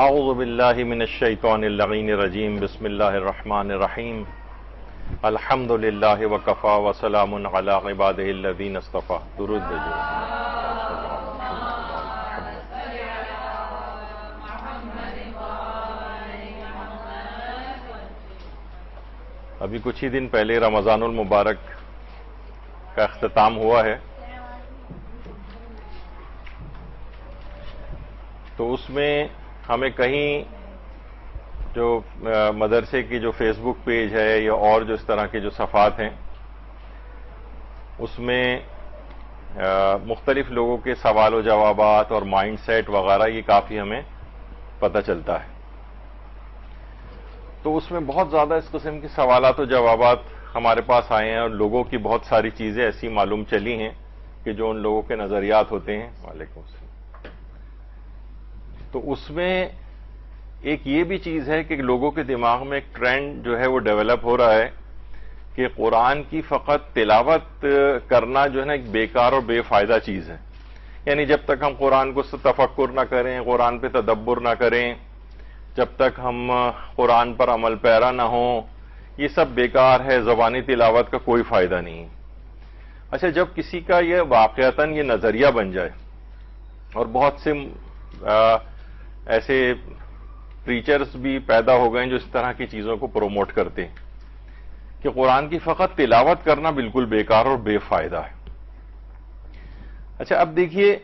اعوذ باللہ من الشیطان اللعین الرجیم بسم اللہ الرحمن الرحیم الحمد للہ وکفی وسلام علی عبادہ الذین اصطفی. درود بھیجو. ابھی کچھ ہی دن پہلے رمضان المبارک کا اختتام ہوا ہے، تو اس میں ہمیں کہیں جو مدرسے کی جو فیس بک پیج ہے یا اور جو اس طرح کے جو صفحات ہیں، اس میں مختلف لوگوں کے سوال و جوابات اور مائنڈ سیٹ وغیرہ یہ کافی ہمیں پتہ چلتا ہے. تو اس میں بہت زیادہ اس قسم کے سوالات و جوابات ہمارے پاس آئے ہیں، اور لوگوں کی بہت ساری چیزیں ایسی معلوم چلی ہیں کہ جو ان لوگوں کے نظریات ہوتے ہیں. وعلیکم السلام. تو اس میں ایک یہ بھی چیز ہے کہ لوگوں کے دماغ میں ایک ٹرینڈ جو ہے وہ ڈیولپ ہو رہا ہے کہ قرآن کی فقط تلاوت کرنا جو ہے نا ایک بیکار اور بے فائدہ چیز ہے. یعنی جب تک ہم قرآن کو تفکر نہ کریں، قرآن پہ تدبر نہ کریں، جب تک ہم قرآن پر عمل پیرا نہ ہوں، یہ سب بیکار ہے، زبانی تلاوت کا کوئی فائدہ نہیں. اچھا، جب کسی کا یہ واقعتاً یہ نظریہ بن جائے، اور بہت سے ایسے پریچرز بھی پیدا ہو گئے ہیں جو اس طرح کی چیزوں کو پروموٹ کرتے ہیں کہ قرآن کی فقط تلاوت کرنا بالکل بیکار اور بے فائدہ ہے. اچھا، اب دیکھیے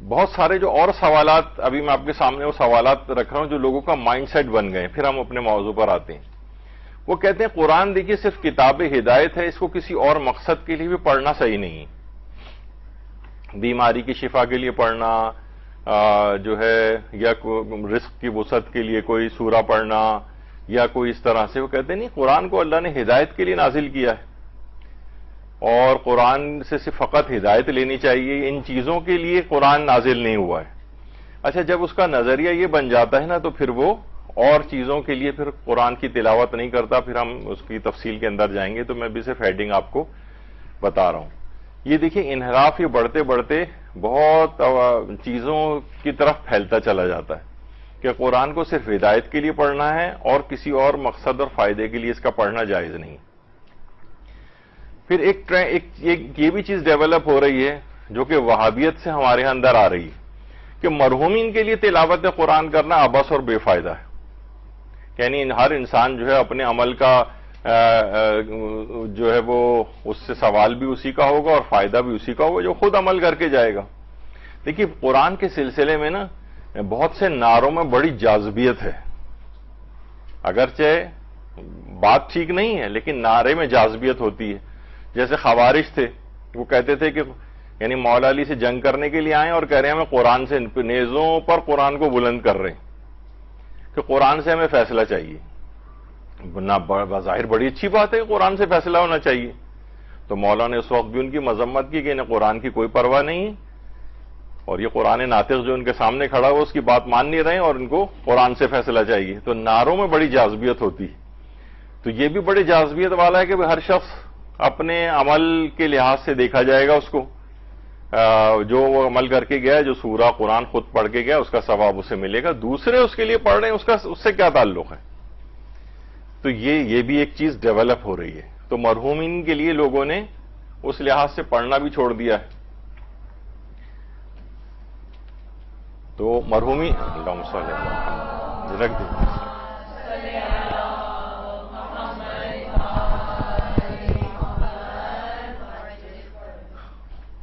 بہت سارے جو اور سوالات، ابھی میں آپ کے سامنے وہ سوالات رکھ رہا ہوں جو لوگوں کا مائنڈ سیٹ بن گئے. پھر ہم اپنے موضوع پر آتے ہیں. وہ کہتے ہیں قرآن دیکھیے صرف کتاب ہدایت ہے، اس کو کسی اور مقصد کے لیے بھی پڑھنا صحیح نہیں. بیماری کی شفا کے لیے پڑھنا جو ہے، یا رزق کی وسعت کے لیے کوئی سورہ پڑھنا یا کوئی اس طرح سے، وہ کہتے ہیں نہیں، قرآن کو اللہ نے ہدایت کے لیے نازل کیا ہے اور قرآن سے صرف فقط ہدایت لینی چاہیے، ان چیزوں کے لیے قرآن نازل نہیں ہوا ہے. اچھا، جب اس کا نظریہ یہ بن جاتا ہے نا، تو پھر وہ اور چیزوں کے لیے پھر قرآن کی تلاوت نہیں کرتا. پھر ہم اس کی تفصیل کے اندر جائیں گے، تو میں بھی صرف ہیڈنگ آپ کو بتا رہا ہوں. یہ دیکھیں، انحراف یہ بڑھتے بڑھتے بہت چیزوں کی طرف پھیلتا چلا جاتا ہے کہ قرآن کو صرف ہدایت کے لیے پڑھنا ہے اور کسی اور مقصد اور فائدے کے لیے اس کا پڑھنا جائز نہیں. پھر ایک یہ بھی چیز ڈیولپ ہو رہی ہے جو کہ وہابیت سے ہمارے اندر آ رہی ہے کہ مرحومین کے لیے تلاوت قرآن کرنا عبث اور بے فائدہ ہے. یعنی ہر انسان جو ہے اپنے عمل کا جو ہے وہ اس سے سوال بھی اسی کا ہوگا اور فائدہ بھی اسی کا ہوگا جو خود عمل کر کے جائے گا. دیکھیے، قرآن کے سلسلے میں نا بہت سے نعروں میں بڑی جاذبیت ہے. اگرچہ بات ٹھیک نہیں ہے، لیکن نعرے میں جاذبیت ہوتی ہے. جیسے خوارج تھے، وہ کہتے تھے کہ یعنی مولا علی سے جنگ کرنے کے لیے آئے اور کہہ رہے ہیں ہمیں قرآن سے، نیزوں پر قرآن کو بلند کر رہے ہیں کہ قرآن سے ہمیں فیصلہ چاہیے. بظاہر بڑی اچھی بات ہے، قرآن سے فیصلہ ہونا چاہیے. تو مولا نے اس وقت بھی ان کی مذمت کی کہ انہیں قرآن کی کوئی پرواہ نہیں ہے، اور یہ قرآن ناطق جو ان کے سامنے کھڑا ہوا اس کی بات مان نہیں رہے اور ان کو قرآن سے فیصلہ چاہیے. تو نعروں میں بڑی جاذبیت ہوتی ہے. تو یہ بھی بڑی جاذبیت والا ہے کہ ہر شخص اپنے عمل کے لحاظ سے دیکھا جائے گا. اس کو جو وہ عمل کر کے گیا، جو سورہ قرآن خود پڑھ کے گیا، اس کا ثواب اسے ملے گا. دوسرے اس کے لیے پڑھ رہے ہیں، اس سے کیا تعلق ہے؟ تو یہ بھی ایک چیز ڈیولپ ہو رہی ہے. تو مرحومین کے لیے لوگوں نے اس لحاظ سے پڑھنا بھی چھوڑ دیا ہے. تو مرحومی اللہم صلی اللہ علیہ وسلم رکھ دیں.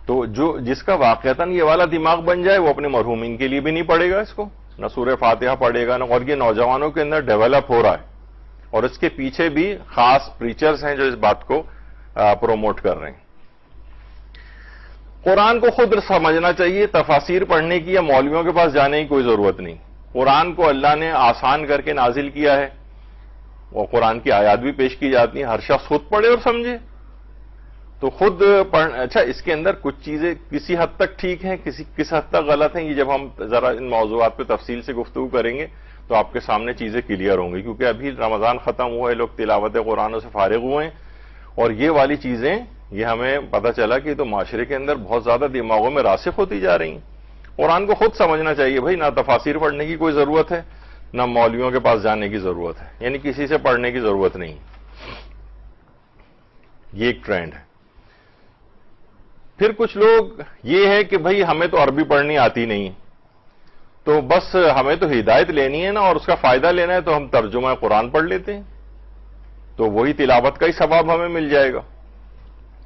تو جس کا واقعتاً یہ والا دماغ بن جائے، وہ اپنے مرحومین کے لیے بھی نہیں پڑھے گا اس کو، نہ سورہ فاتحہ پڑھے گا، اور یہ نوجوانوں کے اندر ڈیولپ ہو رہا ہے. اور اس کے پیچھے بھی خاص پریچرز ہیں جو اس بات کو پروموٹ کر رہے ہیں. قرآن کو خود سمجھنا چاہیے، تفاسیر پڑھنے کی یا مولویوں کے پاس جانے کی کوئی ضرورت نہیں. قرآن کو اللہ نے آسان کر کے نازل کیا ہے، اور قرآن کی آیات بھی پیش کی جاتی ہیں. ہر شخص خود پڑھے اور سمجھے. تو خود اچھا، اس کے اندر کچھ چیزیں کسی حد تک ٹھیک ہیں، کس حد تک غلط ہیں. یہ جب ہم ذرا ان موضوعات پہ تفصیل سے گفتگو کریں گے تو آپ کے سامنے چیزیں کلیئر ہوں گی. کیونکہ ابھی رمضان ختم ہوا ہے، لوگ تلاوت قرآن سے فارغ ہوئے ہیں، اور یہ والی چیزیں یہ ہمیں پتہ چلا کہ تو معاشرے کے اندر بہت زیادہ دماغوں میں راسخ ہوتی جا رہی ہیں. قرآن کو خود سمجھنا چاہیے بھائی، نہ تفاسیر پڑھنے کی کوئی ضرورت ہے، نہ مولویوں کے پاس جانے کی ضرورت ہے، یعنی کسی سے پڑھنے کی ضرورت نہیں. یہ ایک ٹرینڈ ہے. پھر کچھ لوگ یہ ہے کہ بھائی ہمیں تو عربی پڑھنی آتی نہیں، تو بس ہمیں تو ہدایت لینی ہے نا اور اس کا فائدہ لینا ہے، تو ہم ترجمہ قرآن پڑھ لیتے ہیں، تو وہی تلاوت کا ہی ثواب ہمیں مل جائے گا.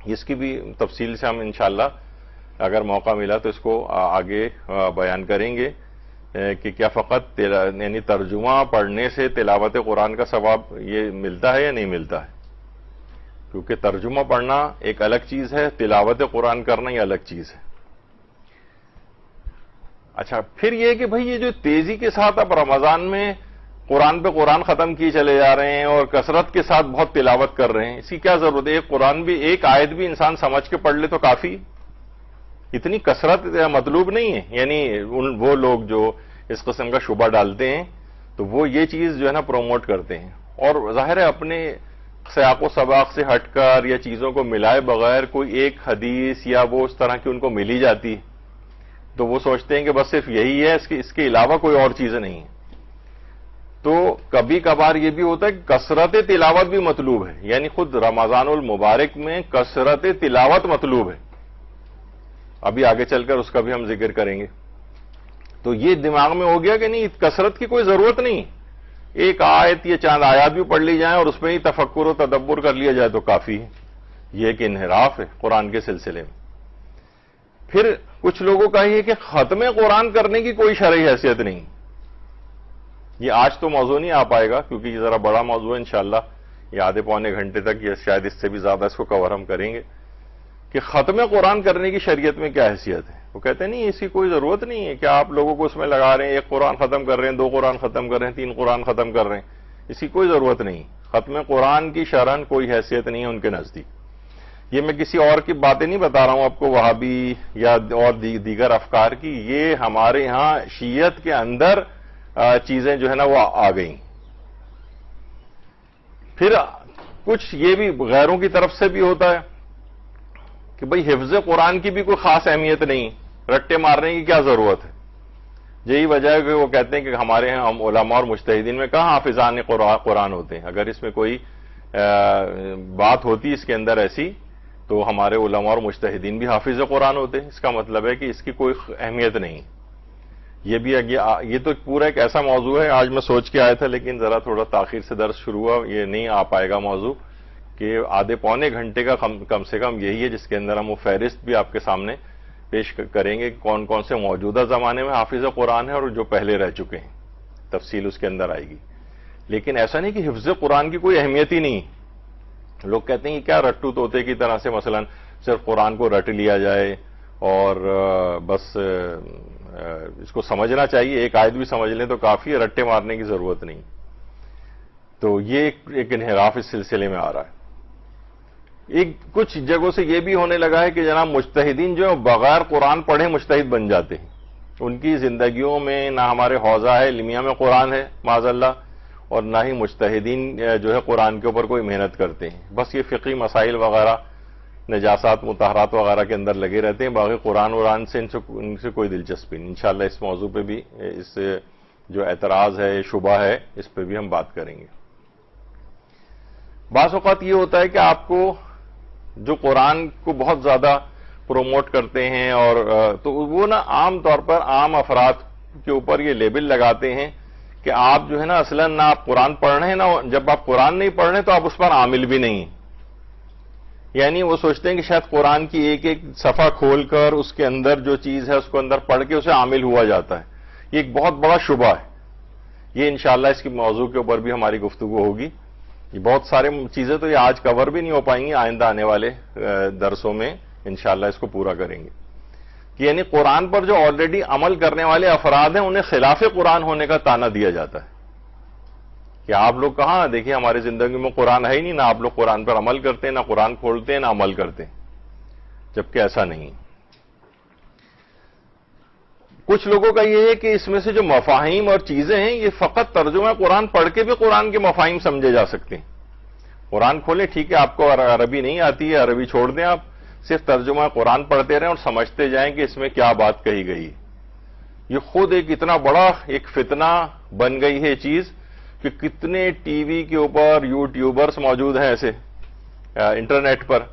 اس کی بھی تفصیل سے ہم انشاءاللہ اگر موقع ملا تو اس کو آگے بیان کریں گے کہ کیا فقط یعنی ترجمہ پڑھنے سے تلاوت قرآن کا ثواب یہ ملتا ہے یا نہیں ملتا ہے، کیونکہ ترجمہ پڑھنا ایک الگ چیز ہے، تلاوت قرآن کرنا یہ الگ چیز ہے. اچھا، پھر یہ کہ بھئی یہ جو تیزی کے ساتھ اب رمضان میں قرآن پہ قرآن ختم کیے چلے جا رہے ہیں اور کثرت کے ساتھ بہت تلاوت کر رہے ہیں، اس کی کیا ضرورت ہے؟ قرآن بھی ایک آیت بھی انسان سمجھ کے پڑھ لے تو کافی، اتنی کثرت مطلوب نہیں ہے. یعنی وہ لوگ جو اس قسم کا شبہ ڈالتے ہیں تو وہ یہ چیز جو ہے نا پروموٹ کرتے ہیں، اور ظاہر ہے اپنے سیاق و سباق سے ہٹ کر یا چیزوں کو ملائے بغیر کوئی ایک حدیث یا وہ اس طرح کی ان کو ملی جاتی تو وہ سوچتے ہیں کہ بس صرف یہی ہے، اس کے علاوہ کوئی اور چیز نہیں ہے. تو کبھی کبھار یہ بھی ہوتا ہے کہ کثرت تلاوت بھی مطلوب ہے، یعنی خود رمضان المبارک میں کثرت تلاوت مطلوب ہے. ابھی آگے چل کر اس کا بھی ہم ذکر کریں گے. تو یہ دماغ میں ہو گیا کہ نہیں، کثرت کی کوئی ضرورت نہیں، ایک آیت یا چاند آیات بھی پڑھ لی جائیں اور اس میں ہی تفکر و تدبر کر لیا جائے تو کافی ہے. یہ ایک انحراف ہے قرآن کے سلسلے میں. پھر کچھ لوگوں کا یہ کہ ختم قرآن کرنے کی کوئی شرعی حیثیت نہیں. یہ آج تو موضوع نہیں آ پائے گا کیونکہ یہ ذرا بڑا موضوع ہے، انشاءاللہ یہ آدھے پونے گھنٹے تک یا شاید اس سے بھی زیادہ اس کو کور ہم کریں گے کہ ختم قرآن کرنے کی شریعت میں کیا حیثیت ہے. وہ کہتے ہیں نہیں، اس کی کوئی ضرورت نہیں ہے، کیا آپ لوگوں کو اس میں لگا رہے ہیں، ایک قرآن ختم کر رہے ہیں، 2 قرآن ختم کر رہے ہیں، 3 قرآن ختم کر رہے ہیں، اس کی کوئی ضرورت نہیں. ختم قرآن کی شرعاً کوئی حیثیت نہیں ہے ان کے نزدیک. یہ میں کسی اور کی باتیں نہیں بتا رہا ہوں آپ کو، وہابی یا اور دیگر افکار کی، یہ ہمارے ہاں شیعت کے اندر چیزیں جو ہے نا وہ آ گئیں. پھر کچھ یہ بھی غیروں کی طرف سے بھی ہوتا ہے کہ بھئی حفظ قرآن کی بھی کوئی خاص اہمیت نہیں، رٹے مارنے کی کیا ضرورت ہے. یہی وجہ ہے کہ وہ کہتے ہیں کہ ہمارے ہاں ہم علماء اور مجتہدین میں کہاں حافظان قرآن ہوتے ہیں. اگر اس میں کوئی بات ہوتی اس کے اندر ایسی تو ہمارے علماء اور مجتہدین بھی حافظ قرآن ہوتے ہیں. اس کا مطلب ہے کہ اس کی کوئی اہمیت نہیں. یہ تو پورا ایک ایسا موضوع ہے، آج میں سوچ کے آیا تھا لیکن ذرا تھوڑا تاخیر سے درس شروع ہوا، یہ نہیں آ پائے گا موضوع، کہ آدھے پونے گھنٹے کا کم سے کم یہی ہے جس کے اندر ہم وہ فہرست بھی آپ کے سامنے پیش کریں گے کون کون سے موجودہ زمانے میں حافظ قرآن ہیں اور جو پہلے رہ چکے ہیں. تفصیل اس کے اندر آئے گی. لیکن ایسا نہیں کہ حفظ قرآن کی کوئی اہمیت ہی نہیں. لوگ کہتے ہیں کہ کیا رٹو طوطے کی طرح سے مثلا صرف قرآن کو رٹ لیا جائے اور بس اس کو سمجھنا چاہیے، ایک آیت بھی سمجھ لیں تو کافی ہے، رٹے مارنے کی ضرورت نہیں. تو یہ ایک انحراف اس سلسلے میں آ رہا ہے. کچھ جگہوں سے یہ بھی ہونے لگا ہے کہ جناب مجتہدین جو بغیر قرآن پڑھے مجتہد بن جاتے ہیں. ان کی زندگیوں میں نہ ہمارے حوزہ ہے علمیہ میں قرآن ہے معاذ اللہ، اور نہ ہی مجتہدین جو ہے قرآن کے اوپر کوئی محنت کرتے ہیں. بس یہ فقہی مسائل وغیرہ، نجاسات مطہرات وغیرہ کے اندر لگے رہتے ہیں، باقی قرآن سے ان سے کوئی دلچسپی نہیں. انشاءاللہ اس موضوع پہ بھی، اس جو اعتراض ہے، شبہ ہے، اس پہ بھی ہم بات کریں گے. بعض اوقات یہ ہوتا ہے کہ آپ کو جو قرآن کو بہت زیادہ پروموٹ کرتے ہیں اور تو وہ نا عام طور پر عام افراد کے اوپر یہ لیبل لگاتے ہیں کہ آپ جو ہے نا اصلاً نہ آپ قرآن پڑھ رہے ہیں، نہ جب آپ قرآن نہیں پڑھ رہے تو آپ اس پر عامل بھی نہیں. یعنی وہ سوچتے ہیں کہ شاید قرآن کی ایک ایک صفحہ کھول کر اس کے اندر جو چیز ہے اس کو اندر پڑھ کے اسے عامل ہوا جاتا ہے. یہ ایک بہت بڑا شبہ ہے. یہ انشاءاللہ اس کی موضوع کے اوپر بھی ہماری گفتگو ہوگی. یہ بہت سارے چیزیں تو یہ آج کور بھی نہیں ہو پائیں گی، آئندہ آنے والے درسوں میں انشاءاللہ اس کو پورا کریں گے. کہ یعنی قرآن پر جو آلریڈی عمل کرنے والے افراد ہیں انہیں خلاف قرآن ہونے کا طعنہ دیا جاتا ہے کہ آپ لوگ کہاں، دیکھیں ہماری زندگی میں قرآن ہے ہی نہیں، نہ آپ لوگ قرآن پر عمل کرتے ہیں، نہ قرآن کھولتے ہیں، نہ عمل کرتے ہیں. جبکہ ایسا نہیں. کچھ لوگوں کا یہ ہے کہ اس میں سے جو مفاہیم اور چیزیں ہیں یہ فقط ترجمہ قرآن پڑھ کے بھی قرآن کے مفاہیم سمجھے جا سکتے ہیں. قرآن کھولیں، ٹھیک ہے آپ کو عربی نہیں آتی ہے، عربی چھوڑ دیں، آپ صرف ترجمہ قرآن پڑھتے رہیں اور سمجھتے جائیں کہ اس میں کیا بات کہی گئی. یہ خود ایک اتنا بڑا ایک فتنہ بن گئی ہے چیز کہ کتنے ٹی وی کے اوپر یوٹیوبرز موجود ہیں ایسے انٹرنیٹ پر،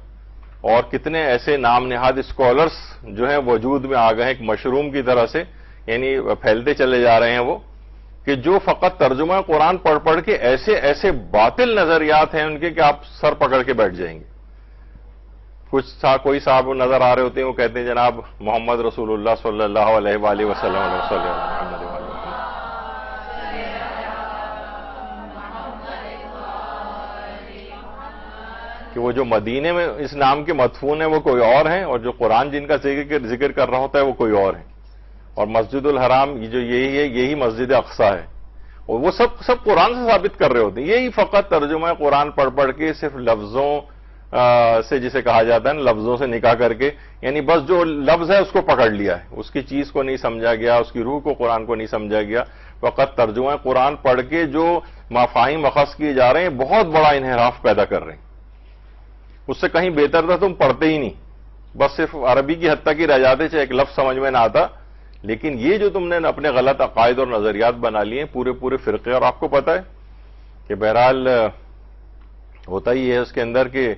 اور کتنے ایسے نام نہاد اسکالرز جو ہیں وجود میں آ گئے ہیں ایک مشروم کی طرح سے، یعنی پھیلتے چلے جا رہے ہیں وہ، کہ جو فقط ترجمہ قرآن پڑھ پڑھ کے ایسے ایسے باطل نظریات ہیں ان کے کہ آپ سر پکڑ کے بیٹھ جائیں گے. کوئی صاحب نظر آ رہے ہوتے ہیں، وہ کہتے ہیں جناب محمد رسول اللہ صلی اللہ علیہ وآلہ وسلم کہ وہ جو مدینے میں اس نام کے مدفون ہیں وہ کوئی اور ہیں، اور جو قرآن جن کا ذکر کر رہا ہوتا ہے وہ کوئی اور ہے. اور مسجد الحرام جو یہی ہے، یہی مسجد اقصی ہے، اور وہ سب قرآن سے ثابت کر رہے ہوتے ہیں. یہی فقط ترجمہ قرآن پڑھ پڑھ کے صرف لفظوں سے جسے کہا جاتا ہے نا، لفظوں سے نکاح کر کے، یعنی بس جو لفظ ہے اس کو پکڑ لیا ہے، اس کی چیز کو نہیں سمجھا گیا، اس کی روح کو قرآن کو نہیں سمجھا گیا. فقط ترجمہ قرآن پڑھ کے جو مفاہیم اخذ کیے جا رہے ہیں بہت بڑا انحراف پیدا کر رہے ہیں. اس سے کہیں بہتر تھا تم پڑھتے ہی نہیں، بس صرف عربی کی حد تک ہی رہ جاتے، چاہے ایک لفظ سمجھ میں نہ آتا. لیکن یہ جو تم نے اپنے غلط عقائد اور نظریات بنا لیے پورے فرقے، اور آپ کو پتا ہے کہ بہرحال ہوتا ہی ہے اس کے اندر کہ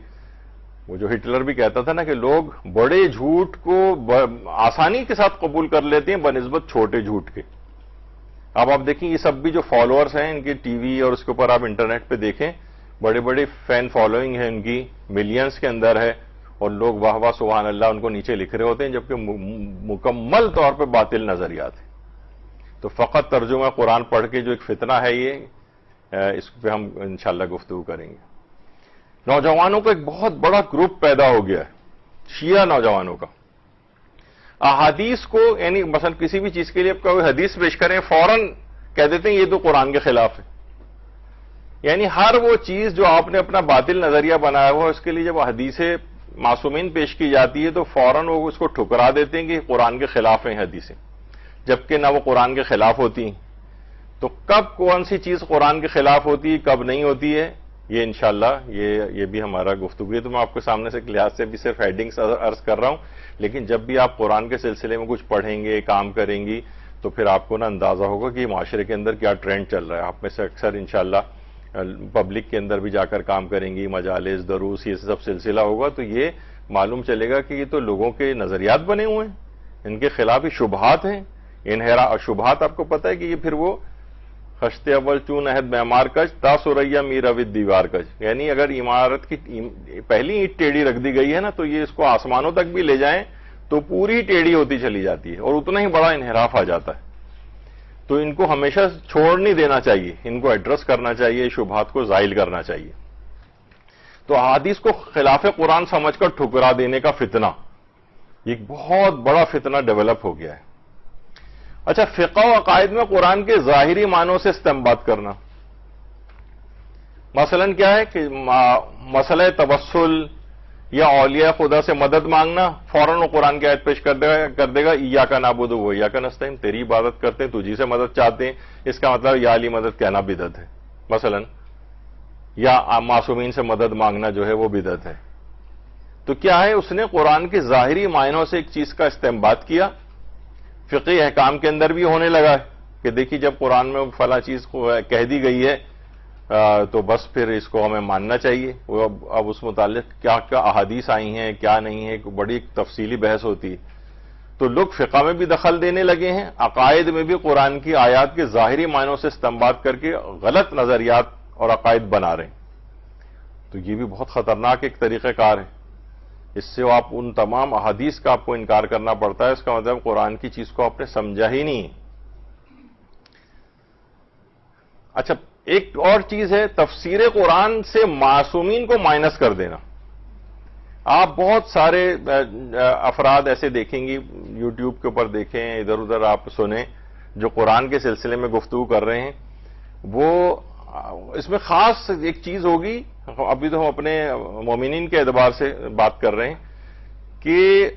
وہ جو ہٹلر بھی کہتا تھا نا کہ لوگ بڑے جھوٹ کو آسانی کے ساتھ قبول کر لیتے ہیں بنسبت چھوٹے جھوٹ کے. اب آپ دیکھیں یہ سب بھی جو فالوورز ہیں ان کے ٹی وی اور اس کے اوپر آپ انٹرنیٹ پہ دیکھیں، بڑے بڑے فین فالوئنگ ہے ان کی، ملینز کے اندر ہے، اور لوگ واہ واہ سبحان اللہ ان کو نیچے لکھ رہے ہوتے ہیں، جبکہ مکمل طور پہ باطل نظریات ہیں. تو فقط ترجمہ قرآن پڑھ کے جو ایک فتنہ ہے یہ، اس پہ ہم انشاءاللہ گفتگو کریں گے. نوجوانوں کا ایک بہت بڑا گروپ پیدا ہو گیا ہے، شیعہ نوجوانوں کا. احادیث کو یعنی مثلا کسی بھی چیز کے لیے آپ کوئی حدیث پیش کریں فوراً کہہ دیتے ہیں یہ تو قرآن کے خلاف ہے. یعنی ہر وہ چیز جو آپ نے اپنا باطل نظریہ بنایا ہوا اس کے لیے جب حدیث معصومین پیش کی جاتی ہے تو فوراً وہ اس کو ٹھکرا دیتے ہیں کہ قرآن کے خلاف ہیں حدیثیں، جبکہ نہ وہ قرآن کے خلاف ہوتی ہیں. تو کب کون سی چیز قرآن کے خلاف ہوتی ہے کب نہیں ہوتی ہے، یہ انشاءاللہ یہ بھی ہمارا گفتگو ہے. تو میں آپ کے سامنے سے لحاظ سے بھی صرف ہیڈنگز عرض کر رہا ہوں، لیکن جب بھی آپ قرآن کے سلسلے میں کچھ پڑھیں گے کام کریں گی تو پھر آپ کو نا اندازہ ہوگا کہ معاشرے کے اندر کیا ٹرینڈ چل رہا ہے. آپ میں سے اکثر انشاءاللہ پبلک کے اندر بھی جا کر کام کریں گی، مجالس دروس یہ سب سلسلہ ہوگا تو یہ معلوم چلے گا کہ یہ تو لوگوں کے نظریات بنے ہوئے ہیں، ان کے خلاف ہی شبہات ہیں. شبہات آپ کو پتہ ہے کہ یہ پھر وہ خشت اول چون عہد معمار کج تا سریا میر اوید دیوار کج، یعنی اگر عمارت کی پہلی اینٹ ٹیڑھی رکھ دی گئی ہے نا تو یہ اس کو آسمانوں تک بھی لے جائیں تو پوری ٹیڑھی ہوتی چلی جاتی ہے اور اتنا ہی بڑا انحراف آ جاتا ہے. تو ان کو ہمیشہ چھوڑ نہیں دینا چاہیے، ان کو ایڈریس کرنا چاہیے، شبہات کو زائل کرنا چاہیے. تو احادیث کو خلاف قرآن سمجھ کر ٹھکرا دینے کا فتنہ ایک بہت بڑا فتنہ ڈیولپ ہو گیا ہے. اچھا، فقہ و عقائد میں قرآن کے ظاہری معنوں سے استنباط کرنا. مثلا کیا ہے کہ مسئلہ توسل یا اولیاء خدا سے مدد مانگنا، فوراً وہ قرآن کی آیت پیش کر دے گا ایاک نعبد و ایاک نستعین، تیری عبادت کرتے ہیں تجھی سے مدد چاہتے ہیں، اس کا مطلب یا علی مدد کہنا بدعت ہے مثلا، یا معصومین سے مدد مانگنا جو ہے وہ بدعت ہے. تو کیا ہے، اس نے قرآن کے ظاہری معنوں سے ایک چیز کا استنباط کیا. فقہی احکام کے اندر بھی ہونے لگا ہے کہ دیکھیے جب قرآن میں فلاں چیز کو کہہ دی گئی ہے تو بس پھر اس کو ہمیں ماننا چاہیے. وہ اب اس متعلق کیا کیا احادیث آئی ہیں کیا نہیں ہے، بڑی تفصیلی بحث ہوتی ہے. تو لوگ فقہ میں بھی دخل دینے لگے ہیں، عقائد میں بھی قرآن کی آیات کے ظاہری معنوں سے استنباط کر کے غلط نظریات اور عقائد بنا رہے ہیں. تو یہ بھی بہت خطرناک ایک طریقہ کار ہے. اس سے آپ ان تمام احادیث کا آپ کو انکار کرنا پڑتا ہے، اس کا مطلب قرآن کی چیز کو آپ نے سمجھا ہی نہیں. اچھا، ایک اور چیز ہے تفسیر قرآن سے معصومین کو مائنس کر دینا. آپ بہت سارے افراد ایسے دیکھیں گی، یوٹیوب کے اوپر دیکھیں، ادھر ادھر آپ سنیں، جو قرآن کے سلسلے میں گفتگو کر رہے ہیں. وہ اس میں خاص ایک چیز ہوگی، ابھی تو ہم اپنے مومنین کے اعتبار سے بات کر رہے ہیں کہ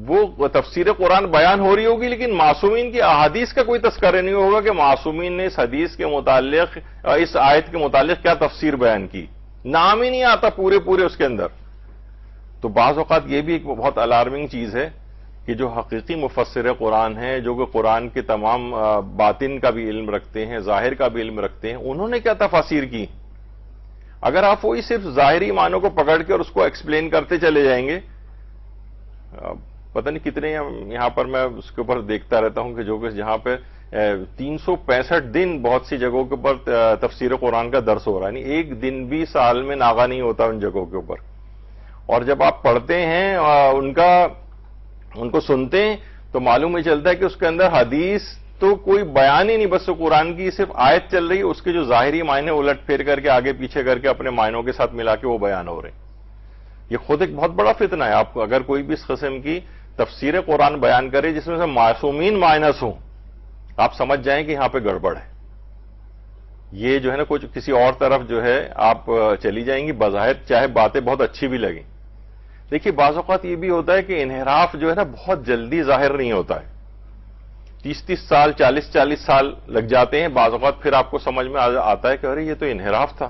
وہ تفسیر قرآن بیان ہو رہی ہوگی لیکن معصومین کی احادیث کا کوئی تذکرہ نہیں ہوگا کہ معصومین نے اس حدیث کے متعلق، اس آیت کے متعلق کیا تفسیر بیان کی. نام ہی نہیں آتا پورے اس کے اندر. تو بعض اوقات یہ بھی ایک بہت الارمنگ چیز ہے کہ جو حقیقی مفسر قرآن ہیں، جو کہ قرآن کے تمام باطن کا بھی علم رکھتے ہیں، ظاہر کا بھی علم رکھتے ہیں، انہوں نے کیا تفاسیر کی؟ اگر آپ وہی صرف ظاہری معنوں کو پکڑ کے اور اس کو ایکسپلین کرتے چلے جائیں گے، پتہ نہیں کتنے یہاں پر میں اس کے اوپر دیکھتا رہتا ہوں کہ جو کہ جہاں پہ 365 دن بہت سی جگہوں کے اوپر تفسیر قرآن کا درس ہو رہا ہے، یعنی ایک دن بھی سال میں ناغہ نہیں ہوتا ان جگہوں کے اوپر. اور جب آپ پڑھتے ہیں ان کو سنتے ہیں تو معلوم ہی چلتا ہے کہ اس کے اندر حدیث تو کوئی بیان ہی نہیں، بس قرآن کی صرف آیت چل رہی ہے، اس کے جو ظاہری معنی الٹ پھیر کر کے آگے پیچھے کر کے اپنے معنوں کے ساتھ ملا کے وہ بیان ہو رہے ہیں. یہ خود ایک بہت بڑا فتنہ ہے. آپ اگر کوئی بھی اس قسم کی تفسیر قرآن بیان کرے جس میں سے معصومین مائنس ہوں، آپ سمجھ جائیں کہ یہاں پہ گڑبڑ ہے. یہ جو ہے نا کچھ کسی اور طرف جو ہے آپ چلی جائیں گی، بظاہر چاہے باتیں بہت اچھی بھی لگیں. دیکھیے بعض اوقات یہ بھی ہوتا ہے کہ انحراف جو ہے نا بہت جلدی ظاہر نہیں ہوتا ہے، 30 سال 40 سال لگ جاتے ہیں. بعض اوقات پھر آپ کو سمجھ میں آتا ہے کہ ارے یہ تو انحراف تھا.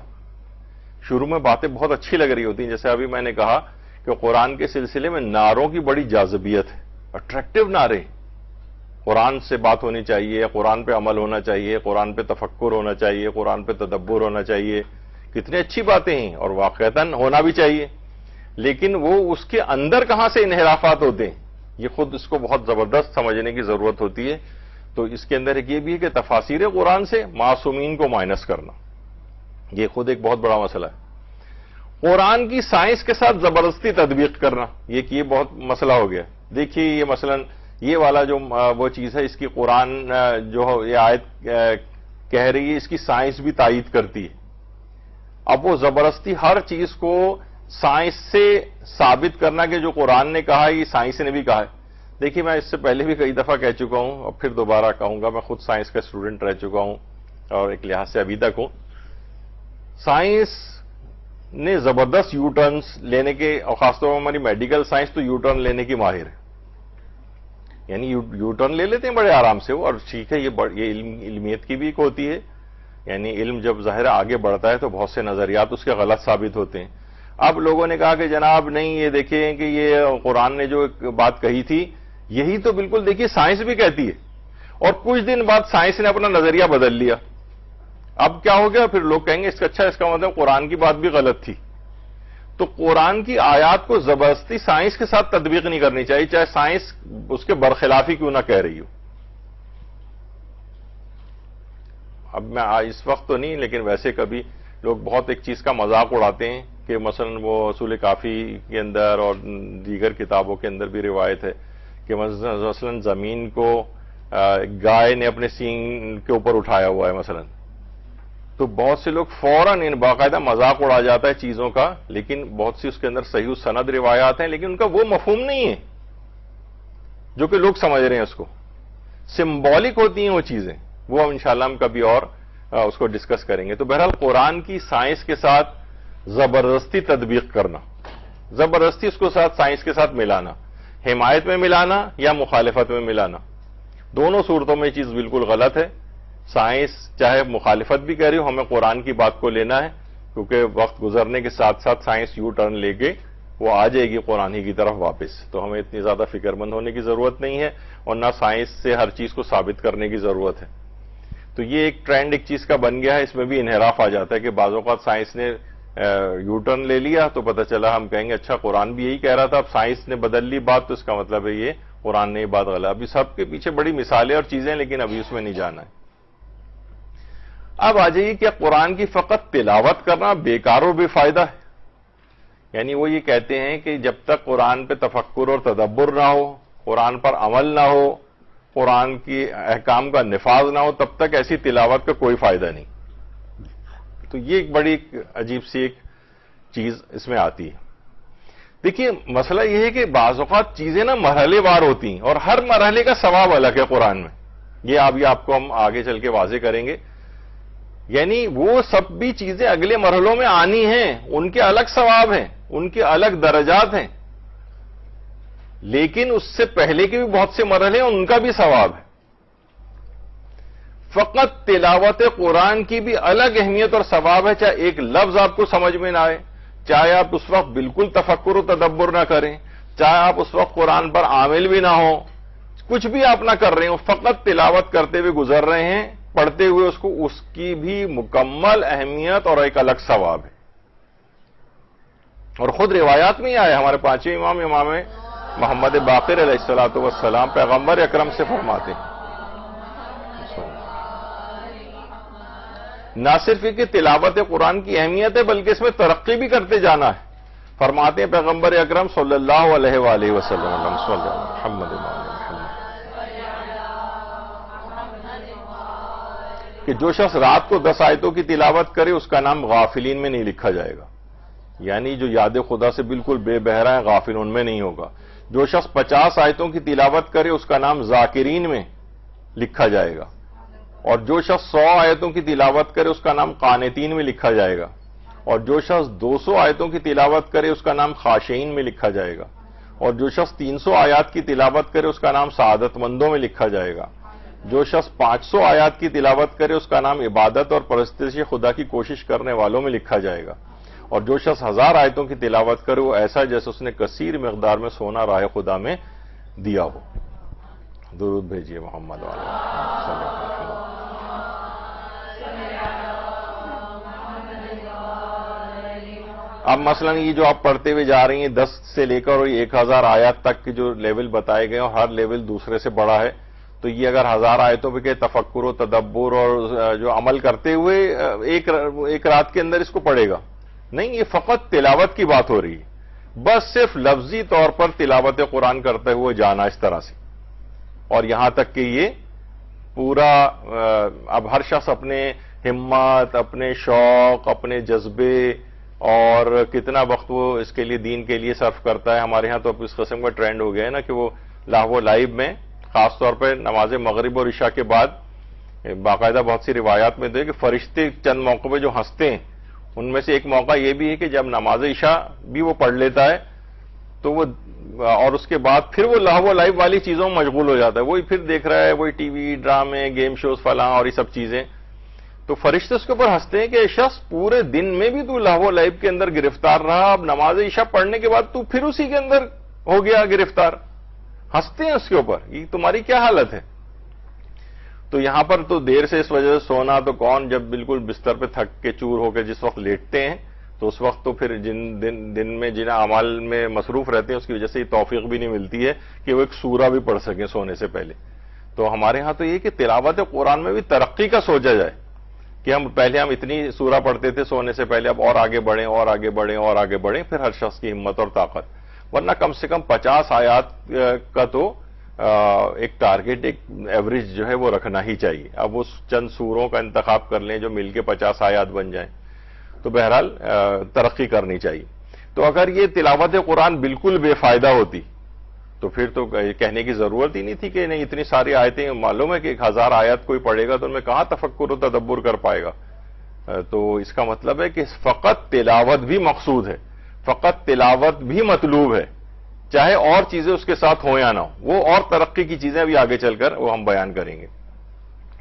شروع میں باتیں بہت اچھی لگ رہی ہوتی ہیں، جیسے ابھی میں نے کہا کہ قرآن کے سلسلے میں نعروں کی بڑی جاذبیت ہے، اٹریکٹیو نعرے. قرآن سے بات ہونی چاہیے، قرآن پہ عمل ہونا چاہیے، قرآن پہ تفکر ہونا چاہیے، قرآن پہ تدبر ہونا چاہیے. کتنی اچھی باتیں ہیں اور واقعتاً ہونا بھی چاہیے، لیکن وہ اس کے اندر کہاں سے انحرافات ہوتے ہیں، یہ خود اس کو بہت زبردست سمجھنے کی ضرورت ہوتی ہے. تو اس کے اندر ایک یہ بھی ہے کہ تفاسیر قرآن سے معصومین کو مائنس کرنا، یہ خود ایک بہت بڑا مسئلہ ہے. قرآن کی سائنس کے ساتھ زبردستی تطبیق کرنا، یہ بہت مسئلہ ہو گیا. دیکھیے یہ مثلا یہ والا جو وہ چیز ہے، اس کی قرآن جو یہ آیت کہہ رہی ہے، اس کی سائنس بھی تائید کرتی ہے. اب وہ زبردستی ہر چیز کو سائنس سے ثابت کرنا کہ جو قرآن نے کہا ہے یہ سائنس نے بھی کہا ہے. دیکھیے میں اس سے پہلے بھی کئی دفعہ کہہ چکا ہوں اور پھر دوبارہ کہوں گا، میں خود سائنس کا اسٹوڈنٹ رہ چکا ہوں اور ایک لحاظ سے ابھی تک ہوں. سائنس نے زبردست یو ٹرنز لینے کے، اور خاص طور پر ہماری میڈیکل سائنس تو یو ٹرن لینے کی ماہر ہے. یعنی یو ٹرن لے لیتے ہیں بڑے آرام سے وہ، اور ٹھیک ہے یہ علمیت کی بھی ایک ہوتی ہے. یعنی علم جب ظاہر آگے بڑھتا ہے تو بہت سے نظریات اس کے غلط ثابت ہوتے ہیں. اب لوگوں نے کہا کہ جناب نہیں، یہ دیکھیں کہ یہ قرآن نے جو ایک بات کہی تھی یہی تو بالکل دیکھیے سائنس بھی کہتی ہے، اور کچھ دن بعد سائنس نے اپنا نظریہ بدل لیا. اب کیا ہو گیا؟ پھر لوگ کہیں گے اس کا مطلب قرآن کی بات بھی غلط تھی. تو قرآن کی آیات کو زبردستی سائنس کے ساتھ تطبیق نہیں کرنی چاہیے، چاہے سائنس اس کے برخلافی کیوں نہ کہہ رہی ہو. اب میں اس وقت تو نہیں، لیکن ویسے کبھی لوگ بہت ایک چیز کا مذاق اڑاتے ہیں کہ مثلا وہ اصول کافی کے اندر اور دیگر کتابوں کے اندر بھی روایت ہے کہ مثلا زمین کو گائے نے اپنے سینگ کے اوپر اٹھایا ہوا ہے مثلا. تو بہت سے لوگ فوراً باقاعدہ مذاق اڑا جاتا ہے چیزوں کا، لیکن بہت سی اس کے اندر صحیح سند روایات ہیں، لیکن ان کا وہ مفہوم نہیں ہے جو کہ لوگ سمجھ رہے ہیں. اس کو سمبولک ہوتی ہیں وہ چیزیں، وہ انشاءاللہ ہم کبھی اور اس کو ڈسکس کریں گے. تو بہرحال قرآن کی سائنس کے ساتھ زبردستی تطبیق کرنا، زبردستی اس کو سائنس کے ساتھ ملانا، حمایت میں ملانا یا مخالفت میں ملانا، دونوں صورتوں میں یہ چیز بالکل غلط ہے. سائنس چاہے مخالفت بھی کہہ رہی ہو، ہمیں قرآن کی بات کو لینا ہے، کیونکہ وقت گزرنے کے ساتھ ساتھ سائنس یو ٹرن لے کے وہ آ جائے گی قرآن ہی کی طرف واپس. تو ہمیں اتنی زیادہ فکر مند ہونے کی ضرورت نہیں ہے، اور نہ سائنس سے ہر چیز کو ثابت کرنے کی ضرورت ہے. تو یہ ایک ٹرینڈ ایک چیز کا بن گیا ہے، اس میں بھی انحراف آ جاتا ہے کہ بعض اوقات سائنس نے یو ٹرن لے لیا تو پتہ چلا ہم کہیں گے اچھا قرآن بھی یہی کہہ رہا تھا، اب سائنس نے بدل لی بات تو اس کا مطلب ہے یہ قرآن نے یہ بات غلط. ابھی سب کے پیچھے بڑی مثالیں اور چیزیں، لیکن ابھی اس میں نہیں جانا ہے. اب آ جائیے کہ قرآن کی فقط تلاوت کرنا بیکار و بے فائدہ ہے. یعنی وہ یہ کہتے ہیں کہ جب تک قرآن پہ تفکر اور تدبر نہ ہو، قرآن پر عمل نہ ہو، قرآن کی احکام کا نفاذ نہ ہو، تب تک ایسی تلاوت کا کوئی فائدہ نہیں. تو یہ ایک بڑی عجیب سی ایک چیز اس میں آتی ہے. دیکھیے مسئلہ یہ ہے کہ بعض اوقات چیزیں نا مرحلے وار ہوتی ہیں، اور ہر مرحلے کا ثواب الگ ہے قرآن میں. یہ آپ کو ہم آگے چل کے واضح کریں گے. یعنی وہ سب بھی چیزیں اگلے مرحلوں میں آنی ہیں، ان کے الگ ثواب ہیں، ان کے الگ درجات ہیں، لیکن اس سے پہلے کے بھی بہت سے مرحلے ہیں، ان کا بھی ثواب ہے. فقط تلاوت قرآن کی بھی الگ اہمیت اور ثواب ہے، چاہے ایک لفظ آپ کو سمجھ میں نہ آئے، چاہے آپ اس وقت بالکل تفکر و تدبر نہ کریں، چاہے آپ اس وقت قرآن پر عامل بھی نہ ہوں، کچھ بھی آپ نہ کر رہے ہوں، فقط تلاوت کرتے ہوئے گزر رہے ہیں، پڑھتے ہوئے اس کی بھی مکمل اہمیت اور ایک الگ ثواب ہے۔ اور خود روایات میں ہی آئے، ہمارے پانچویں امام محمد باقر علیہ الصلوۃ والسلام پیغمبر اکرم سے فرماتے ہیں، نہ صرف یہ کہ تلاوت قرآن کی اہمیت ہے بلکہ اس میں ترقی بھی کرتے جانا ہے۔ فرماتے ہیں پیغمبر اکرم صلی اللہ علیہ وآلہ وسلم محمد کہ جو شخص رات کو 10 آیتوں کی تلاوت کرے اس کا نام غافلین میں نہیں لکھا جائے گا، یعنی جو یاد خدا سے بالکل بے بہرا ہے غافل ان میں نہیں ہوگا۔ جو شخص 50 آیتوں کی تلاوت کرے اس کا نام ذاکرین میں لکھا جائے گا، اور جو شخص 100 آیتوں کی تلاوت کرے اس کا نام قانتین میں لکھا جائے گا، اور جو شخص 200 آیتوں کی تلاوت کرے اس کا نام خاشعین میں لکھا جائے گا، اور جو شخص 300 آیات کی تلاوت کرے اس کا نام سعادت مندوں میں لکھا جائے گا، جو شخص 500 آیات کی تلاوت کرے اس کا نام عبادت اور پرستش خدا کی کوشش کرنے والوں میں لکھا جائے گا، اور جو شخص 1000 آیتوں کی تلاوت کرے وہ ایسا جیسے اس نے کثیر مقدار میں سونا راہ خدا میں دیا ہو۔ درود بھیجیے محمد علیہ وسلم۔ اب مثلا یہ جو آپ پڑھتے ہوئے جا رہی ہیں 10 سے لے کر 1000 آیات تک کے جو لیول بتائے گئے اور ہر لیول دوسرے سے بڑا ہے، تو یہ اگر 1000 آیتوں پہ کہ تفکر و تدبر اور جو عمل کرتے ہوئے ایک رات کے اندر اس کو پڑھے گا نہیں، یہ فقط تلاوت کی بات ہو رہی ہے، بس صرف لفظی طور پر تلاوت قرآن کرتے ہوئے جانا اس طرح سے، اور یہاں تک کہ یہ پورا اب ہر شخص اپنے ہمت، اپنے شوق، اپنے جذبے اور کتنا وقت وہ اس کے لیے دین کے لیے صرف کرتا ہے۔ ہمارے ہاں تو اب اس قسم کا ٹرینڈ ہو گیا ہے نا کہ وہ لاہو لائیو میں خاص طور پہ نماز مغرب اور عشاء کے بعد باقاعدہ بہت سی روایات میں دے کہ فرشتے چند موقع پہ جو ہنستے ہیں، ان میں سے ایک موقع یہ بھی ہے کہ جب نماز عشاء بھی وہ پڑھ لیتا ہے تو وہ اور اس کے بعد پھر وہ لاہو لائیو والی چیزوں میں مشغول ہو جاتا ہے، وہی پھر دیکھ رہا ہے، وہی ٹی وی ڈرامے گیم شوز فلاں اور یہ سب چیزیں، تو فرشتے اس کے اوپر ہنستے ہیں کہ شخص پورے دن میں بھی تو لاہو لائیو کے اندر گرفتار رہا، اب نماز عشاء پڑھنے کے بعد تو پھر اسی کے اندر ہو گیا گرفتار، ہنستے ہیں اس کے اوپر، یہ تمہاری کیا حالت ہے؟ تو یہاں پر تو دیر سے اس وجہ سے سونا تو کون، جب بالکل بستر پہ تھک کے چور ہو کے جس وقت لیٹتے ہیں تو اس وقت تو پھر دن میں جن اعمال میں مصروف رہتے ہیں اس کی وجہ سے یہ توفیق بھی نہیں ملتی ہے کہ وہ ایک سورہ بھی پڑھ سکیں سونے سے پہلے۔ تو ہمارے ہاں تو یہ کہ تلاوت قرآن میں بھی ترقی کا سوچا جائے کہ پہلے ہم اتنی سورہ پڑھتے تھے سونے سے پہلے، اب اور آگے بڑھیں اور آگے بڑھیں اور آگے بڑھیں، پھر ہر شخص کی ہمت اور طاقت، ورنہ کم سے کم 50 آیات کا تو ایک ٹارگٹ، ایک ایوریج جو ہے وہ رکھنا ہی چاہیے۔ اب وہ چند سوروں کا انتخاب کر لیں جو مل کے 50 آیات بن جائیں، تو بہرحال ترقی کرنی چاہیے۔ تو اگر یہ تلاوت قرآن بالکل بے فائدہ ہوتی تو پھر تو کہنے کی ضرورت ہی نہیں تھی کہ نہیں اتنی ساری آیتیں، معلوم ہے کہ 1000 آیت کوئی پڑھے گا تو ان میں کہاں تفکر و تدبر کر پائے گا۔ تو اس کا مطلب ہے کہ فقط تلاوت بھی مقصود ہے، فقط تلاوت بھی مطلوب ہے، چاہے اور چیزیں اس کے ساتھ ہوں یا نہ ہوں، وہ اور ترقی کی چیزیں ابھی آگے چل کر وہ ہم بیان کریں گے،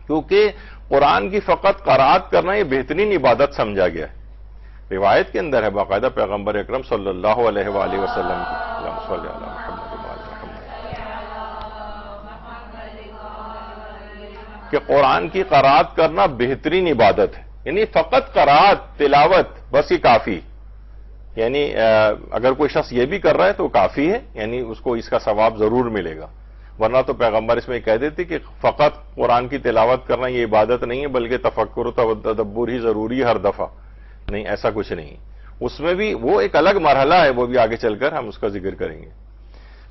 کیونکہ قرآن کی فقط قرأت کرنا یہ بہترین عبادت سمجھا گیا ہے۔ روایت کے اندر ہے باقاعدہ پیغمبر اکرم صلی اللہ علیہ وآلہ وسلم کی، اللہم صلی علی محمد کہ قرآن کی قرأت کرنا بہترین عبادت ہے، یعنی فقط قرأت تلاوت بس یہ کافی، یعنی اگر کوئی شخص یہ بھی کر رہا ہے تو کافی ہے، یعنی اس کو اس کا ثواب ضرور ملے گا، ورنہ تو پیغمبر اس میں کہہ دیتے کہ فقط قرآن کی تلاوت کرنا یہ عبادت نہیں ہے بلکہ تفکر و تدبر ہی ضروری ہے ہر دفعہ، نہیں ایسا کچھ نہیں، اس میں بھی وہ ایک الگ مرحلہ ہے، وہ بھی آگے چل کر ہم اس کا ذکر کریں گے۔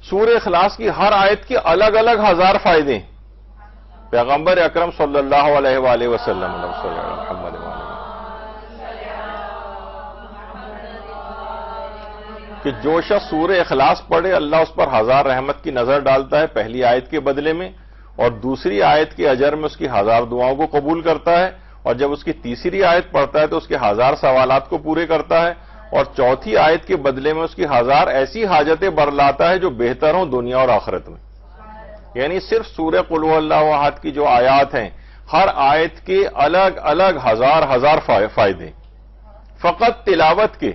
سورہ اخلاص کی ہر آیت کے الگ الگ 1000 فائدے پیغمبر اکرم صلی اللہ علیہ وآلہ وسلم محمد کہ جو شخص سورہ اخلاص پڑھے اللہ اس پر 1000 رحمت کی نظر ڈالتا ہے پہلی آیت کے بدلے میں، اور دوسری آیت کے اجر میں اس کی 1000 دعاؤں کو قبول کرتا ہے، اور جب اس کی تیسری آیت پڑھتا ہے تو اس کے 1000 سوالات کو پورے کرتا ہے، اور چوتھی آیت کے بدلے میں اس کی 1000 ایسی حاجتیں برلاتا ہے جو بہتر ہوں دنیا اور آخرت میں۔ یعنی صرف سورہ قل هو اللہ احد کی جو آیات ہیں ہر آیت کے الگ الگ 1000 فائدے، فقط تلاوت کے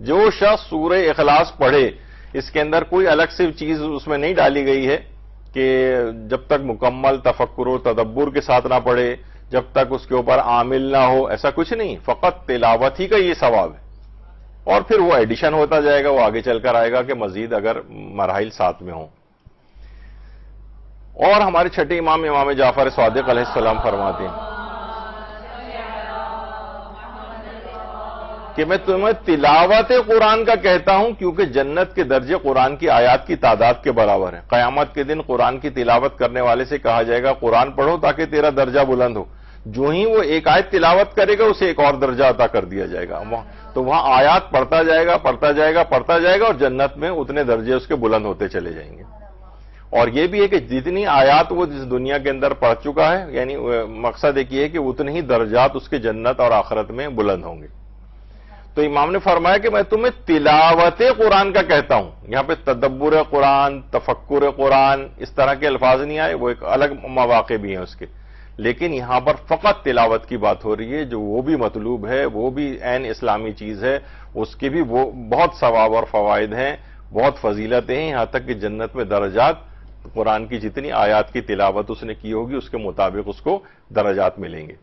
جو شخص سورہ اخلاص پڑھے اس کے اندر کوئی الگ سے چیز اس میں نہیں ڈالی گئی ہے کہ جب تک مکمل تفکر و تدبر کے ساتھ نہ پڑھے، جب تک اس کے اوپر عامل نہ ہو، ایسا کچھ نہیں، فقط تلاوت ہی کا یہ ثواب ہے، اور پھر وہ ایڈیشن ہوتا جائے گا، وہ آگے چل کر آئے گا کہ مزید اگر مراحل ساتھ میں ہوں۔ اور ہمارے چھٹے امام جعفر صادق علیہ السلام فرماتے ہیں کہ میں تمہیں تلاوت قرآن کا کہتا ہوں کیونکہ جنت کے درجے قرآن کی آیات کی تعداد کے برابر ہیں۔ قیامت کے دن قرآن کی تلاوت کرنے والے سے کہا جائے گا قرآن پڑھو تاکہ تیرا درجہ بلند ہو، جو ہی وہ ایک آیت تلاوت کرے گا اسے ایک اور درجہ عطا کر دیا جائے گا، تو وہاں آیات پڑھتا جائے گا پڑھتا جائے گا پڑھتا جائے گا، اور جنت میں اتنے درجے اس کے بلند ہوتے چلے جائیں گے۔ اور یہ بھی ہے کہ جتنی آیات وہ جس دنیا کے اندر پڑھ چکا ہے، یعنی مقصد ایک یہ ہے کہ اتنے ہی درجات اس کے جنت اور آخرت میں بلند ہوں گے۔ تو امام نے فرمایا کہ میں تمہیں تلاوت قرآن کا کہتا ہوں، یہاں پہ تدبر قرآن، تفکر قرآن اس طرح کے الفاظ نہیں آئے، وہ ایک الگ مواقع بھی ہیں اس کے، لیکن یہاں پر فقط تلاوت کی بات ہو رہی ہے، جو وہ بھی مطلوب ہے، وہ بھی عین اسلامی چیز ہے، اس کے بھی وہ بہت ثواب اور فوائد ہیں، بہت فضیلتیں ہیں، یہاں تک کہ جنت میں درجات قرآن کی جتنی آیات کی تلاوت اس نے کی ہوگی اس کے مطابق اس کو درجات ملیں گے۔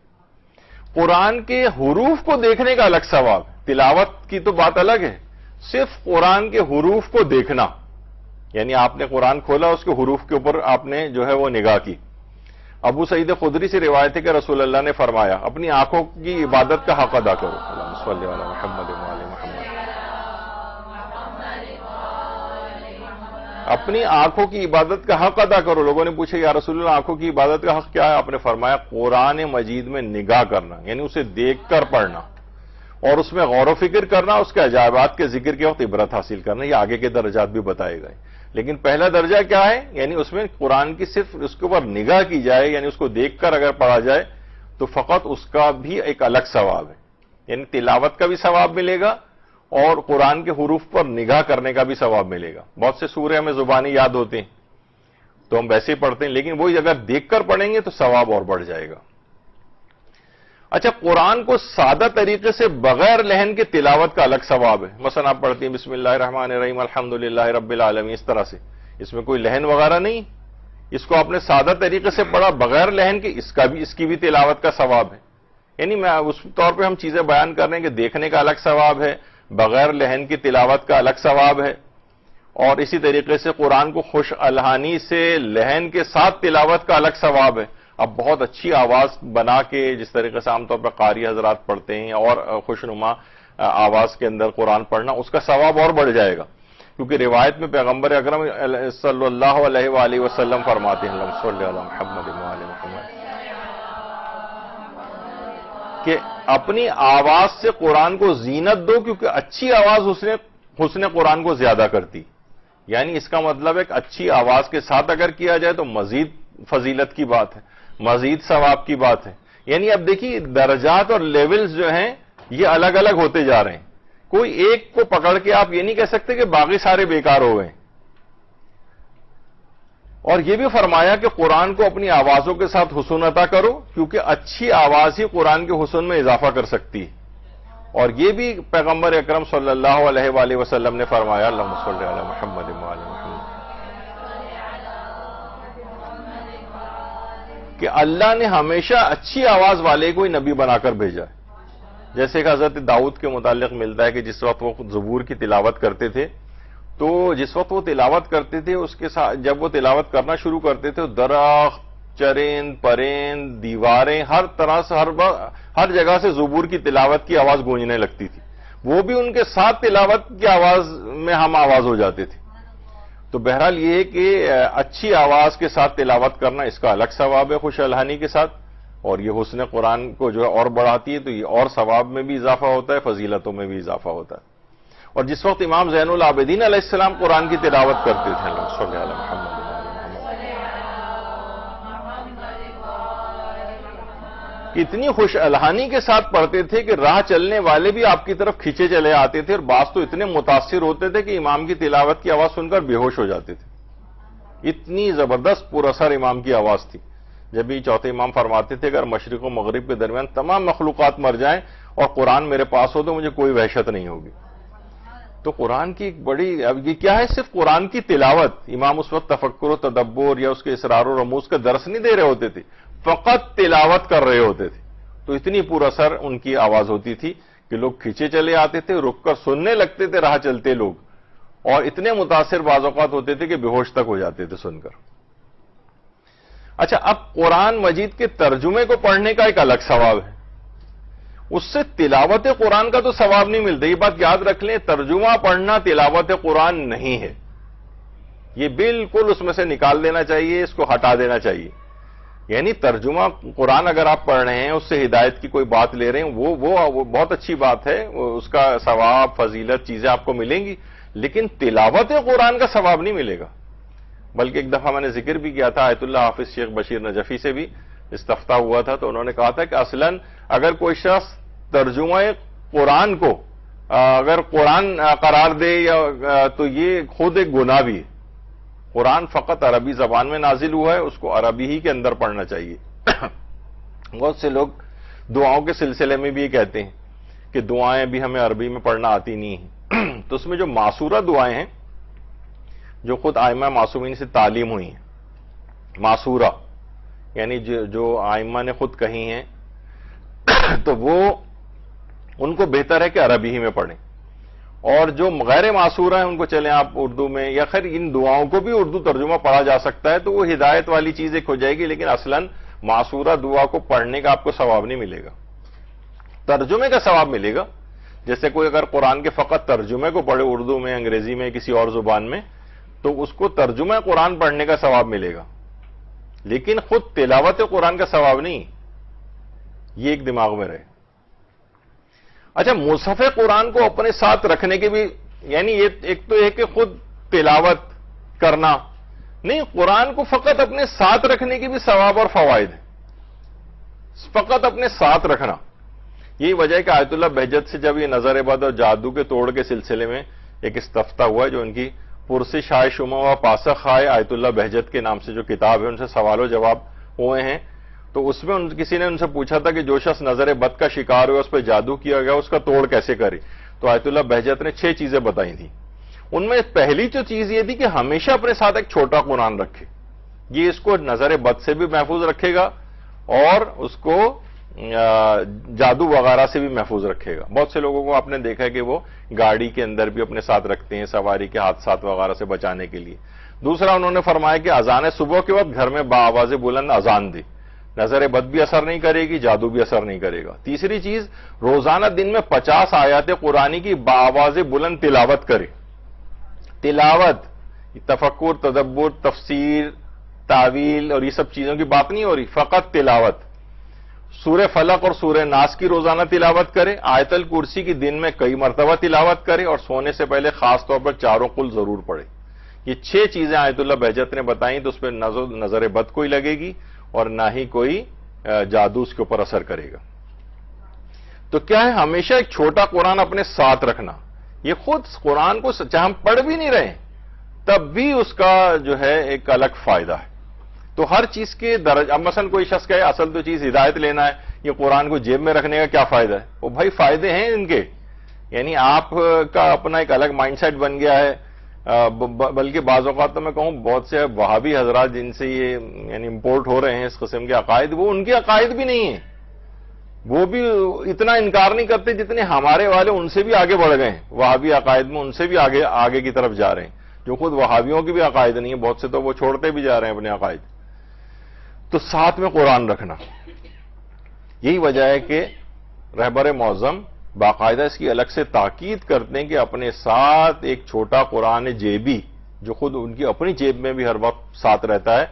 قرآن کے حروف کو دیکھنے کا الگ ثواب، تلاوت کی تو بات الگ ہے، صرف قرآن کے حروف کو دیکھنا، یعنی آپ نے قرآن کھولا اس کے حروف کے اوپر آپ نے جو ہے وہ نگاہ کی۔ ابو سعید خدری سے روایت ہے کہ رسول اللہ نے فرمایا اپنی آنکھوں کی عبادت کا حق ادا کرو، اللہم صلی علی محمد وعلی محمد، اپنی آنکھوں کی عبادت کا حق ادا کرو۔ لوگوں نے پوچھا یا رسول اللہ آنکھوں کی عبادت کا حق کیا ہے؟ آپ نے فرمایا قرآن مجید میں نگاہ کرنا، یعنی اسے دیکھ کر پڑھنا اور اس میں غور و فکر کرنا، اس کے عجائبات کے ذکر کے وقت عبرت حاصل کرنا، یہ آگے کے درجات بھی بتائے گئے۔ لیکن پہلا درجہ کیا ہے؟ یعنی اس میں قرآن کی صرف اس کے اوپر نگاہ کی جائے، یعنی اس کو دیکھ کر اگر پڑھا جائے تو فقط اس کا بھی ایک الگ ثواب ہے، یعنی تلاوت کا بھی ثواب ملے گا اور قرآن کے حروف پر نگاہ کرنے کا بھی ثواب ملے گا۔ بہت سے سورے ہمیں زبانی یاد ہوتے ہیں تو ہم ویسے ہی پڑھتے ہیں، لیکن وہی اگر دیکھ کر پڑھیں گے تو ثواب اور بڑھ جائے گا۔ اچھا، قرآن کو سادہ طریقے سے بغیر لحن کے تلاوت کا الگ ثواب ہے۔ مثلا آپ پڑھتی ہیں بسم اللہ الرحمن الرحیم الحمدللہ رب العالمین، اس طرح سے، اس میں کوئی لحن وغیرہ نہیں، اس کو آپ نے سادہ طریقے سے پڑھا بغیر لحن کے، اس کی بھی تلاوت کا ثواب ہے۔ یعنی میں اس طور پہ ہم چیزیں بیان کر رہے ہیں کہ دیکھنے کا الگ ثواب ہے، بغیر لحن کی تلاوت کا الگ ثواب ہے، اور اسی طریقے سے قرآن کو خوش الحانی سے لحن کے ساتھ تلاوت کا الگ ثواب ہے۔ اب بہت اچھی آواز بنا کے جس طریقے سے عام طور پر قاری حضرات پڑھتے ہیں اور خوشنما آواز کے اندر قرآن پڑھنا، اس کا ثواب اور بڑھ جائے گا، کیونکہ روایت میں پیغمبر اکرم صلی اللہ علیہ وآلہ وسلم فرماتے ہیں اللہم صلی علی محمد وعلی محمد کہ اپنی آواز سے قرآن کو زینت دو، کیونکہ اچھی آواز حسن قرآن کو زیادہ کرتی، یعنی اس کا مطلب ہے کہ اچھی آواز کے ساتھ اگر کیا جائے تو مزید فضیلت کی بات ہے، مزید ثواب کی بات ہے۔ یعنی اب دیکھیے درجات اور لیولز جو ہیں یہ الگ الگ ہوتے جا رہے ہیں، کوئی ایک کو پکڑ کے آپ یہ نہیں کہہ سکتے کہ باقی سارے بیکار ہو گئے۔ اور یہ بھی فرمایا کہ قرآن کو اپنی آوازوں کے ساتھ حسن عطا کرو، کیونکہ اچھی آواز ہی قرآن کے حسن میں اضافہ کر سکتی ہے۔ اور یہ بھی پیغمبر اکرم صلی اللہ علیہ وآلہ وسلم نے فرمایا اللہم صلی علی محمد وعلی محمد کہ اللہ نے ہمیشہ اچھی آواز والے کو ہی نبی بنا کر بھیجا ہے۔ جیسے کہ حضرت داؤد کے متعلق ملتا ہے کہ جس وقت وہ زبور کی تلاوت کرتے تھے تو جس وقت وہ تلاوت کرتے تھے اس کے ساتھ جب وہ تلاوت کرنا شروع کرتے تھے درخت، چرند، پرند، دیواریں، ہر طرح سے ہر جگہ سے زبور کی تلاوت کی آواز گونجنے لگتی تھی، وہ بھی ان کے ساتھ تلاوت کی آواز میں ہم آواز ہو جاتے تھے۔ تو بہرحال یہ ہے کہ اچھی آواز کے ساتھ تلاوت کرنا اس کا الگ ثواب ہے خوش الحانی کے ساتھ، اور یہ حسن قرآن کو جو ہے اور بڑھاتی ہے، تو یہ اور ثواب میں بھی اضافہ ہوتا ہے، فضیلتوں میں بھی اضافہ ہوتا ہے۔ اور جس وقت امام زین العابدین علیہ السلام قرآن کی تلاوت کرتے تھے اللہم صلی علی محمد اتنی خوش الحانی کے ساتھ پڑھتے تھے کہ راہ چلنے والے بھی آپ کی طرف کھینچے چلے آتے تھے، اور بعض تو اتنے متاثر ہوتے تھے کہ امام کی تلاوت کی آواز سن کر بے ہوش ہو جاتے تھے۔ اتنی زبردست پر اثر امام کی آواز تھی۔ جب بھی چوتھے امام فرماتے تھے اگر مشرق و مغرب کے درمیان تمام مخلوقات مر جائیں اور قرآن میرے پاس ہو تو مجھے کوئی وحشت نہیں ہوگی۔ تو قرآن کی ایک بڑی، اب یہ کیا ہے، صرف قرآن کی تلاوت، امام اس وقت تفکر و تدبر یا اس کے اسرار و رموز کا درس نہیں دے رہے ہوتے تھے، فقط تلاوت کر رہے ہوتے تھے، تو اتنی پر اثر ان کی آواز ہوتی تھی کہ لوگ کھینچے چلے آتے تھے، رک کر سننے لگتے تھے راہ چلتے لوگ، اور اتنے متاثر بعض اوقات ہوتے تھے کہ بے ہوش تک ہو جاتے تھے سن کر۔ اچھا، اب قرآن مجید کے ترجمے کو پڑھنے کا ایک الگ ثواب ہے، اس سے تلاوت قرآن کا تو ثواب نہیں ملتا، یہ بات یاد رکھ لیں، ترجمہ پڑھنا تلاوت قرآن نہیں ہے، یہ بالکل اس میں سے نکال دینا چاہیے، اس کو ہٹا دینا چاہیے۔ یعنی ترجمہ قرآن اگر آپ پڑھ رہے ہیں، اس سے ہدایت کی کوئی بات لے رہے ہیں، وہ بہت اچھی بات ہے، اس کا ثواب، فضیلت، چیزیں آپ کو ملیں گی، لیکن تلاوت قرآن کا ثواب نہیں ملے گا۔ بلکہ ایک دفعہ میں نے ذکر بھی کیا تھا، آیت اللہ حافظ شیخ بشیر نجفی سے بھی استفتاء ہوا تھا، تو انہوں نے کہا تھا کہ اصلاً اگر کوئی شخص ترجمہ قرآن کو اگر قرآن قرار دے یا تو یہ خود ایک گناہ بھی ہے۔ قرآن فقط عربی زبان میں نازل ہوا ہے، اس کو عربی ہی کے اندر پڑھنا چاہیے۔ بہت سے لوگ دعاؤں کے سلسلے میں بھی یہ کہتے ہیں کہ دعائیں بھی ہمیں عربی میں پڑھنا آتی نہیں ہیں، تو اس میں جو معصورہ دعائیں ہیں جو خود ائمہ معصومین سے تعلیم ہوئی ہیں، معصورہ یعنی جو ائمہ نے خود کہی ہیں، تو وہ ان کو بہتر ہے کہ عربی ہی میں پڑھیں، اور جو غیر معصورہ ہیں ان کو چلیں آپ اردو میں، یا خیر ان دعاؤں کو بھی اردو ترجمہ پڑھا جا سکتا ہے، تو وہ ہدایت والی چیز ایک ہو جائے گی، لیکن اصلاً معصورہ دعا کو پڑھنے کا آپ کو ثواب نہیں ملے گا، ترجمے کا ثواب ملے گا۔ جیسے کوئی اگر قرآن کے فقط ترجمے کو پڑھے اردو میں، انگریزی میں، کسی اور زبان میں، تو اس کو ترجمہ قرآن پڑھنے کا ثواب ملے گا، لیکن خود تلاوت قرآن کا ثواب نہیں، یہ ایک دماغ میں رہے۔ اچھا، مصحف قرآن کو اپنے ساتھ رکھنے کے بھی، یعنی یہ ایک تو یہ کہ خود تلاوت کرنا نہیں، قرآن کو فقط اپنے ساتھ رکھنے کی بھی ثواب اور فوائد ہے، فقط اپنے ساتھ رکھنا۔ یہی وجہ ہے کہ آیت اللہ بہجت سے جب یہ نظر بد اور جادو کے توڑ کے سلسلے میں ایک استفتاء ہوا ہے، جو ان کی پرسش آئے شمع و پاسخ آئے آیت اللہ بہجت کے نام سے جو کتاب ہے، ان سے سوال و جواب ہوئے ہیں، تو اس میں کسی نے ان سے پوچھا تھا کہ جو شخص نظر بد کا شکار ہوا، اس پہ جادو کیا گیا، اس کا توڑ کیسے کرے؟ تو آیت اللہ بہجت نے 6 چیزیں بتائی تھیں۔ ان میں پہلی جو چیز یہ تھی کہ ہمیشہ اپنے ساتھ ایک چھوٹا قرآن رکھے، یہ اس کو نظر بد سے بھی محفوظ رکھے گا اور اس کو جادو وغیرہ سے بھی محفوظ رکھے گا۔ بہت سے لوگوں کو آپ نے دیکھا ہے کہ وہ گاڑی کے اندر بھی اپنے ساتھ رکھتے ہیں، سواری کے حادثات وغیرہ سے بچانے کے لیے۔ دوسرا انہوں نے فرمایا کہ اذان صبح کے وقت گھر میں بآواز بلند اذان دے، نظر بد بھی اثر نہیں کرے گی، جادو بھی اثر نہیں کرے گا۔ تیسری چیز، روزانہ دن میں 50 آیات قرآنی کی بآواز بلند تلاوت کرے۔ تلاوت، تفکر، تدبر، تفسیر، تعویل اور یہ سب چیزوں کی بات نہیں ہو رہی، فقط تلاوت۔ سورہ فلق اور سورہ ناس کی روزانہ تلاوت کرے، آیت الکرسی کی دن میں کئی مرتبہ تلاوت کرے، اور سونے سے پہلے خاص طور پر 4 قل ضرور پڑھے۔ یہ 6 چیزیں آیت اللہ بہجت نے بتائیں، تو اس پہ نظر بد کوئی لگے گی اور نہ ہی کوئی جادو اس کے اوپر اثر کرے گا۔ تو کیا ہے، ہمیشہ ایک چھوٹا قرآن اپنے ساتھ رکھنا، یہ خود قرآن کو چاہے ہم پڑھ بھی نہیں رہے تب بھی اس کا جو ہے ایک الگ فائدہ ہے۔ تو ہر چیز کے اب مثلا کوئی شخص کہے اصل تو چیز ہدایت لینا ہے، یہ قرآن کو جیب میں رکھنے کا کیا فائدہ ہے؟ وہ بھائی فائدے ہیں ان کے، یعنی آپ کا اپنا ایک الگ مائنڈ سیٹ بن گیا ہے، بلکہ بعض اوقات تو میں کہوں بہت سے وہابی حضرات جن سے یہ یعنی امپورٹ ہو رہے ہیں اس قسم کے عقائد، وہ ان کے عقائد بھی نہیں ہیں، وہ بھی اتنا انکار نہیں کرتے جتنے ہمارے والے ان سے بھی آگے بڑھ گئے ہیں وہابی عقائد میں، ان سے بھی آگے کی طرف جا رہے ہیں، جو خود وہابیوں کی بھی عقائد نہیں ہے، بہت سے تو وہ چھوڑتے بھی جا رہے ہیں اپنے عقائد۔ تو ساتھ میں قرآن رکھنا، یہی وجہ ہے کہ رہبر معظم باقاعدہ اس کی الگ سے تاکید کرتے ہیں کہ اپنے ساتھ ایک چھوٹا قرآن جیبی، جو خود ان کی اپنی جیب میں بھی ہر وقت ساتھ رہتا ہے،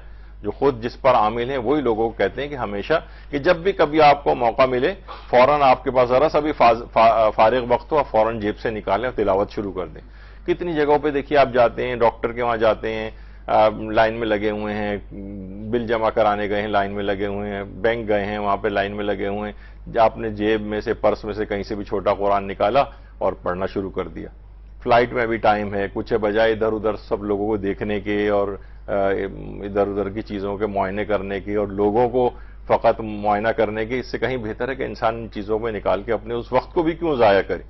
جو خود جس پر عامل ہیں وہی لوگوں کو کہتے ہیں کہ ہمیشہ کہ جب بھی کبھی آپ کو موقع ملے، فوراً آپ کے پاس ذرا سا بھی فارغ وقت ہو، آپ فوراً جیب سے نکالیں اور تلاوت شروع کر دیں۔ کتنی جگہوں پہ دیکھیے آپ جاتے ہیں، ڈاکٹر کے وہاں جاتے ہیں، لائن میں لگے ہوئے ہیں، بل جمع کرانے گئے ہیں لائن میں لگے ہوئے ہیں، بینک گئے ہیں وہاں پہ لائن میں لگے ہوئے ہیں، آپ نے جیب میں سے پرس میں سے کہیں سے بھی چھوٹا قرآن نکالا اور پڑھنا شروع کر دیا۔ فلائٹ میں بھی ٹائم ہے، کچھ بجائے ادھر ادھر سب لوگوں کو دیکھنے کے اور ادھر ادھر کی چیزوں کے معائنے کرنے کے اور لوگوں کو فقط معائنہ کرنے کے، اس سے کہیں بہتر ہے کہ انسان ان چیزوں میں نکال کے اپنے اس وقت کو بھی کیوں ضائع کرے۔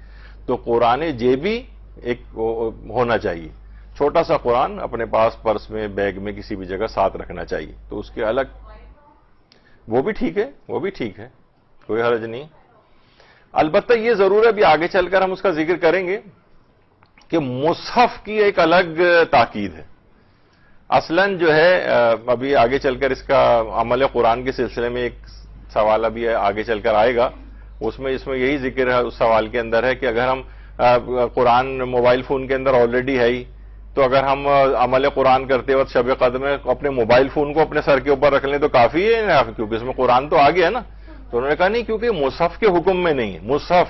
تو قرآن جیبی ایک ہونا چاہیے. چھوٹا سا قرآن اپنے پاس پرس میں، بیگ میں، کسی بھی جگہ ساتھ رکھنا چاہیے. تو اس کے الگ وہ بھی ٹھیک ہے، وہ بھی ٹھیک ہے، کوئی حرج نہیں. البتہ یہ ضرور ہے، ابھی آگے چل کر ہم اس کا ذکر کریں گے کہ مصحف کی ایک الگ تاکید ہے. اصلاً جو ہے ابھی آگے چل کر اس کا عمل قرآن کے سلسلے میں ایک سوال ابھی آگے چل کر آئے گا، اس میں یہی ذکر ہے اس سوال کے اندر ہے کہ اگر ہم قرآن موبائل فون کے اندر آلریڈی ہے ہی، تو اگر ہم عمل قرآن کرتے وقت شب قدر میں اپنے موبائل فون کو اپنے سر کے اوپر رکھ لیں تو کافی ہے، کیونکہ اس میں قرآن تو آ گیا نا. تو انہوں نے کہا نہیں، کیونکہ مصحف کے حکم میں نہیں ہے. مصحف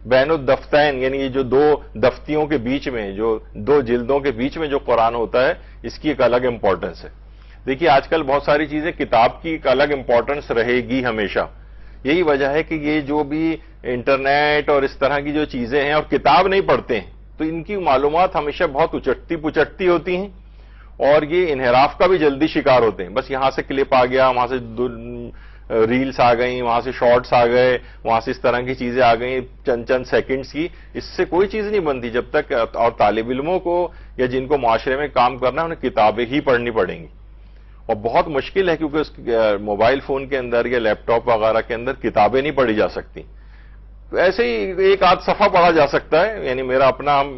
بین الدفتین، یعنی یہ جو دو دفتیوں کے بیچ میں، جو دو جلدوں کے بیچ میں جو قرآن ہوتا ہے، اس کی ایک الگ امپورٹنس ہے. دیکھیے آج کل بہت ساری چیزیں کتاب کی ایک الگ امپورٹنس رہے گی ہمیشہ. یہی وجہ ہے کہ یہ جو بھی انٹرنیٹ اور اس طرح کی جو چیزیں ہیں اور کتاب نہیں پڑھتے ہیں، تو ان کی معلومات ہمیشہ بہت اچٹتی پچٹتی ہوتی ہیں، اور یہ انحراف کا بھی جلدی شکار ہوتے ہیں. بس یہاں سے کلپ آ گیا، وہاں سے ریلز آ گئیں، وہاں سے شارٹس آ گئے، وہاں سے اس طرح کی چیزیں آ گئیں چند سیکنڈز کی. اس سے کوئی چیز نہیں بنتی جب تک، اور طالب علموں کو یا جن کو معاشرے میں کام کرنا ہے انہیں کتابیں ہی پڑھنی پڑیں گی. اور بہت مشکل ہے کیونکہ اس موبائل فون کے اندر یا لیپ ٹاپ وغیرہ کے اندر کتابیں نہیں پڑھی جا سکتی. ایسے ہی ایک آدھ صفحہ پڑھا جا سکتا ہے، یعنی میرا اپنا، ہم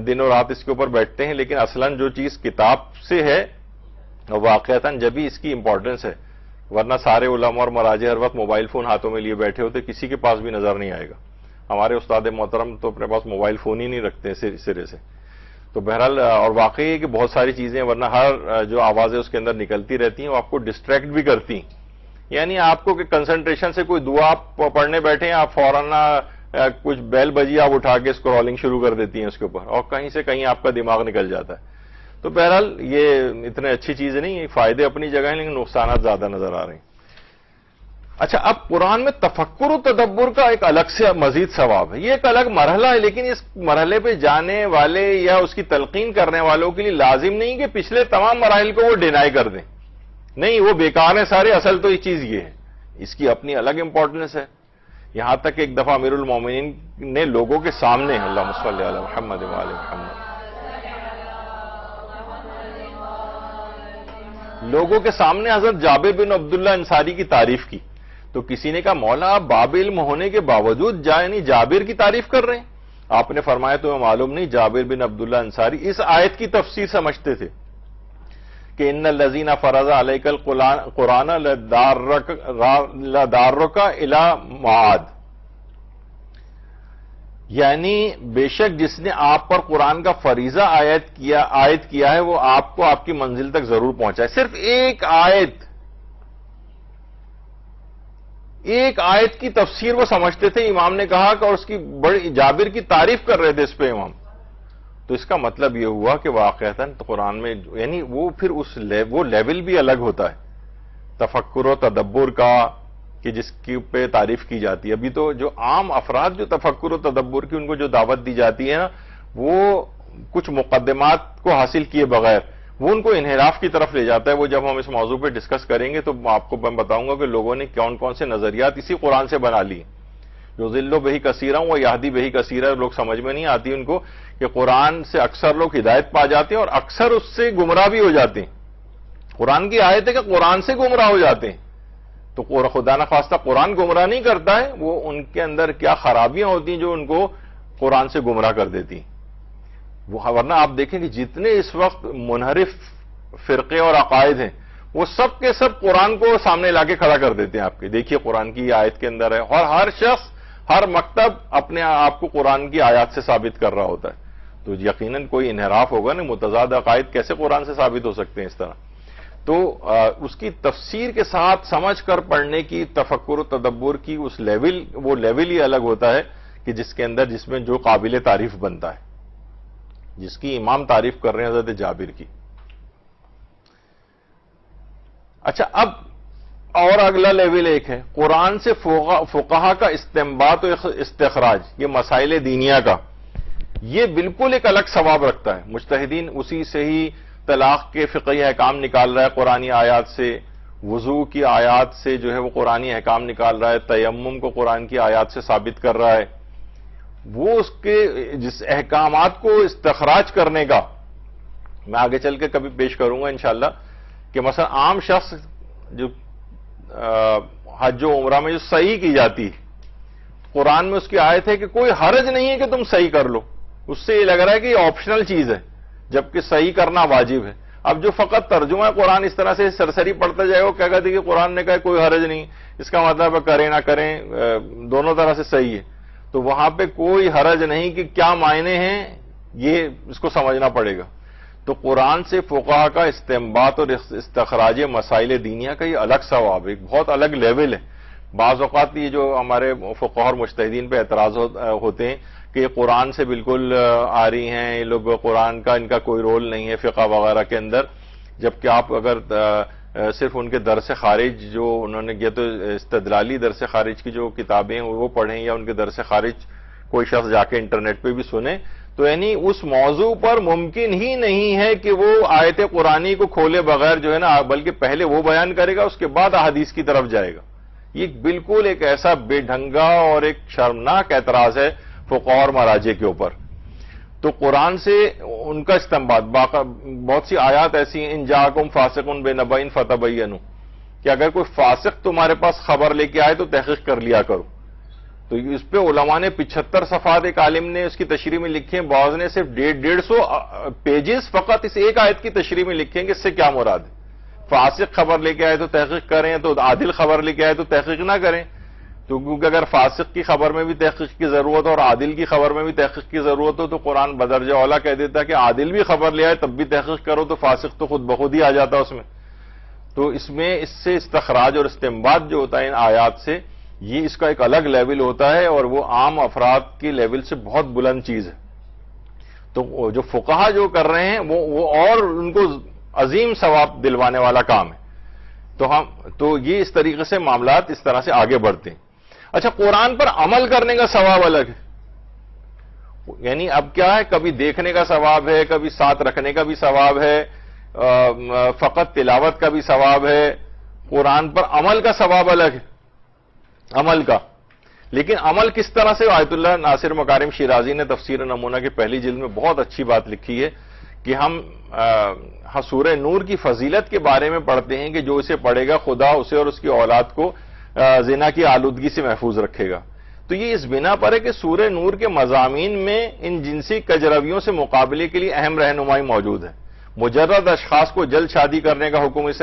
دن و رات اس کے اوپر بیٹھتے ہیں، لیکن اصلاً جو چیز کتاب سے ہے واقعتاً جبھی اس کی امپورٹنس ہے. ورنہ سارے علماء اور مراجع ہر وقت موبائل فون ہاتھوں میں لیے بیٹھے ہوتے، کسی کے پاس بھی نظر نہیں آئے گا. ہمارے استاد محترم تو اپنے پاس موبائل فون ہی نہیں رکھتے سرے سے. تو بہرحال، اور واقعی ہے کہ بہت ساری چیزیں، ورنہ ہر جو آوازیں اس کے اندر نکلتی رہتی ہیں وہ آپ کو ڈسٹریکٹ بھی کرتی ہیں. یعنی آپ کو کہ کنسنٹریشن سے کوئی دعا پڑھنے بیٹھے ہیں، آپ فوراً کچھ بیل بجی آپ اٹھا کے اسکرولنگ شروع کر دیتی ہیں اس کے اوپر، اور کہیں سے کہیں آپ کا دماغ نکل جاتا ہے. تو بہرحال یہ اتنے اچھی چیز نہیں، فائدے اپنی جگہ ہیں لیکن نقصانات زیادہ نظر آ رہے ہیں. اچھا، اب قرآن میں تفکر و تدبر کا ایک الگ سے مزید ثواب ہے. یہ ایک الگ مرحلہ ہے، لیکن اس مرحلے پہ جانے والے یا اس کی تلقین کرنے والوں کے لیے لازم نہیں کہ پچھلے تمام مراحل کو وہ ڈینائی کر دیں. نہیں، وہ بیکار ہیں سارے، اصل تو یہ چیز یہ ہے. اس کی اپنی الگ امپورٹنس ہے. یہاں تک ایک دفعہ امیر المومنین نے لوگوں کے سامنے، اللہم صلی علی محمد و آل محمد، لوگوں کے سامنے حضرت جابر بن عبداللہ انصاری کی تعریف کی. تو کسی نے کہا مولا، آپ باب علم ہونے کے باوجود یعنی جابر کی تعریف کر رہے ہیں؟ آپ نے فرمایا تمہیں معلوم نہیں، جابر بن عبداللہ انصاری اس آیت کی تفسیر سمجھتے تھے کہ ان الذین فرض علیک القرآن لدارک الی معاد، یعنی بے شک جس نے آپ پر قرآن کا فریضہ عائد کیا ہے وہ آپ کو آپ کی منزل تک ضرور پہنچائے. صرف ایک آیت کی تفسیر وہ سمجھتے تھے. امام نے کہا کہ اور اس کی بڑی جابر کی تعریف کر رہے تھے اس پہ امام. تو اس کا مطلب یہ ہوا کہ واقعتاً قرآن میں یعنی وہ پھر وہ لیول بھی الگ ہوتا ہے تفکر و تدبر کا کہ جس کی پہ تعریف کی جاتی ہے. ابھی تو جو عام افراد جو تفکر و تدبر کی ان کو جو دعوت دی جاتی ہے نا، وہ کچھ مقدمات کو حاصل کیے بغیر وہ ان کو انحراف کی طرف لے جاتا ہے. وہ جب ہم اس موضوع پہ ڈسکس کریں گے تو آپ کو میں بتاؤں گا کہ لوگوں نے کون کون سے نظریات اسی قرآن سے بنا لیے. جو ذل و بہی کثیرہ وہ یہدی بہی کثیرہ، لوگ سمجھ میں نہیں آتی ان کو کہ قرآن سے اکثر لوگ ہدایت پا جاتے ہیں اور اکثر اس سے گمراہ بھی ہو جاتے ہیں. قرآن کی آیت ہے کہ قرآن سے گمراہ ہو جاتے ہیں. تو خدا نخواستہ قرآن گمراہ نہیں کرتا ہے، وہ ان کے اندر کیا خرابیاں ہوتی ہیں جو ان کو قرآن سے گمراہ کر دیتی ہیں. ورنہ آپ دیکھیں کہ جتنے اس وقت منحرف فرقے اور عقائد ہیں وہ سب کے سب قرآن کو سامنے لا کے کھڑا کر دیتے ہیں. آپ کے دیکھیے قرآن کی آیت کے اندر ہے، اور ہر شخص ہر مکتب اپنے آپ کو قرآن کی آیات سے ثابت کر رہا ہوتا ہے. تو یقیناً کوئی انحراف ہوگا نا. متضاد عقائد کیسے قرآن سے ثابت ہو سکتے ہیں اس طرح؟ تو اس کی تفسیر کے ساتھ سمجھ کر پڑھنے کی، تفکر و تدبر کی وہ لیول ہی الگ ہوتا ہے کہ جس میں جو قابل تعریف بنتا ہے، جس کی امام تعریف کر رہے ہیں حضرت جابر کی. اچھا، اب اور اگلا لیول ایک ہے قرآن سے فقہا کا استنباط و استخراج، یہ مسائل دینیہ کا، یہ بالکل ایک الگ ثواب رکھتا ہے. مجتہدین اسی سے ہی طلاق کے فقہی احکام نکال رہا ہے قرآنی آیات سے، وضو کی آیات سے جو ہے وہ قرآنی احکام نکال رہا ہے، تیمم کو قرآن کی آیات سے ثابت کر رہا ہے. وہ اس کے جس احکامات کو استخراج کرنے کا میں آگے چل کے کبھی پیش کروں گا انشاءاللہ کہ مثلا عام شخص جو حج و عمرہ میں جو صحیح کی جاتی ہے، قرآن میں اس کی آیت ہے کہ کوئی حرج نہیں ہے کہ تم صحیح کر لو، اس سے یہ لگ رہا ہے کہ یہ آپشنل چیز ہے جبکہ صحیح کرنا واجب ہے۔ اب جو فقط ترجمہ قرآن اس طرح سے سرسری پڑھتا جائے وہ کیا کہتے کہ قرآن نے کہا کوئی حرج نہیں، اس کا مطلب ہے کریں نہ کریں دونوں طرح سے صحیح ہے، تو وہاں پہ کوئی حرج نہیں کہ کیا معنی ہیں یہ اس کو سمجھنا پڑے گا۔ تو قرآن سے فقہا کا استنباط اور استخراج مسائل دینیہ کا یہ الگ ثواب ہے، ایک بہت الگ لیول ہے۔ بعض اوقات یہ جو ہمارے فقہا اور مجتہدین پہ اعتراض ہوتے ہیں کہ یہ قرآن سے بالکل آ رہی ہیں، یہ لوگ قرآن کا ان کا کوئی رول نہیں ہے فقہ وغیرہ کے اندر، جبکہ آپ اگر صرف ان کے درس خارج جو انہوں نے کیا تو استدلالی درس خارج کی جو کتابیں ہیں وہ پڑھیں یا ان کے درس خارج کوئی شخص جا کے انٹرنیٹ پہ بھی سنے، تو یعنی اس موضوع پر ممکن ہی نہیں ہے کہ وہ آیت قرآنی کو کھولے بغیر جو ہے نا، بلکہ پہلے وہ بیان کرے گا اس کے بعد احادیث کی طرف جائے گا۔ یہ بالکل ایک ایسا بے ڈھنگا اور ایک شرمناک اعتراض ہے فقہا اور مراجع کے اوپر۔ تو قرآن سے ان کا استنباط بہت سی آیات ایسی ہیں، ان جاءکم فاسق بنبأ فتبینوا، کہ اگر کوئی فاسق تمہارے پاس خبر لے کے آئے تو تحقیق کر لیا کرو۔ تو اس پہ علماء نے 75 صفحات، ایک عالم نے اس کی تشریح میں لکھے ہیں، بعض نے صرف 150 پیجز فقط اس ایک آیت کی تشریح میں لکھیں کہ اس سے کیا مراد ہے۔ فاسق خبر لے کے آئے تو تحقیق کریں، تو عادل خبر لے کے آئے تو تحقیق نہ کریں، تو کیونکہ اگر فاسق کی خبر میں بھی تحقیق کی ضرورت اور عادل کی خبر میں بھی تحقیق کی ضرورت ہو تو قرآن بدرجہ اولیٰ کہہ دیتا کہ عادل بھی خبر لے آئے تب بھی تحقیق کرو، تو فاسق تو خود بخود ہی آ جاتا اس میں۔ تو اس میں اس سے استخراج اور استنباط جو ہوتا ہے ان آیات سے، یہ اس کا ایک الگ لیول ہوتا ہے اور وہ عام افراد کے لیول سے بہت بلند چیز ہے۔ تو جو فقہا جو کر رہے ہیں وہ اور ان کو عظیم ثواب دلوانے والا کام ہے۔ تو یہ اس طریقے سے معاملات اس طرح سے آگے بڑھتے ہیں۔ اچھا، قرآن پر عمل کرنے کا ثواب الگ ہے، یعنی اب کیا ہے، کبھی دیکھنے کا ثواب ہے، کبھی ساتھ رکھنے کا بھی ثواب ہے، فقط تلاوت کا بھی ثواب ہے، قرآن پر عمل کا ثواب الگ ہے، عمل کا۔ لیکن عمل کس طرح سے؟ آیت اللہ ناصر مکارم شیرازی نے تفسیر نمونہ کی پہلی جلد میں بہت اچھی بات لکھی ہے کہ ہم سورہ نور کی فضیلت کے بارے میں پڑھتے ہیں کہ جو اسے پڑھے گا خدا اسے اور اس کی اولاد کو زنا کی آلودگی سے محفوظ رکھے گا۔ تو یہ اس بنا پر ہے کہ سورہ نور کے مضامین میں ان جنسی کجرویوں سے مقابلے کے لیے اہم رہنمائی موجود ہے۔ مجرد اشخاص کو جلد شادی کرنے کا حکم اس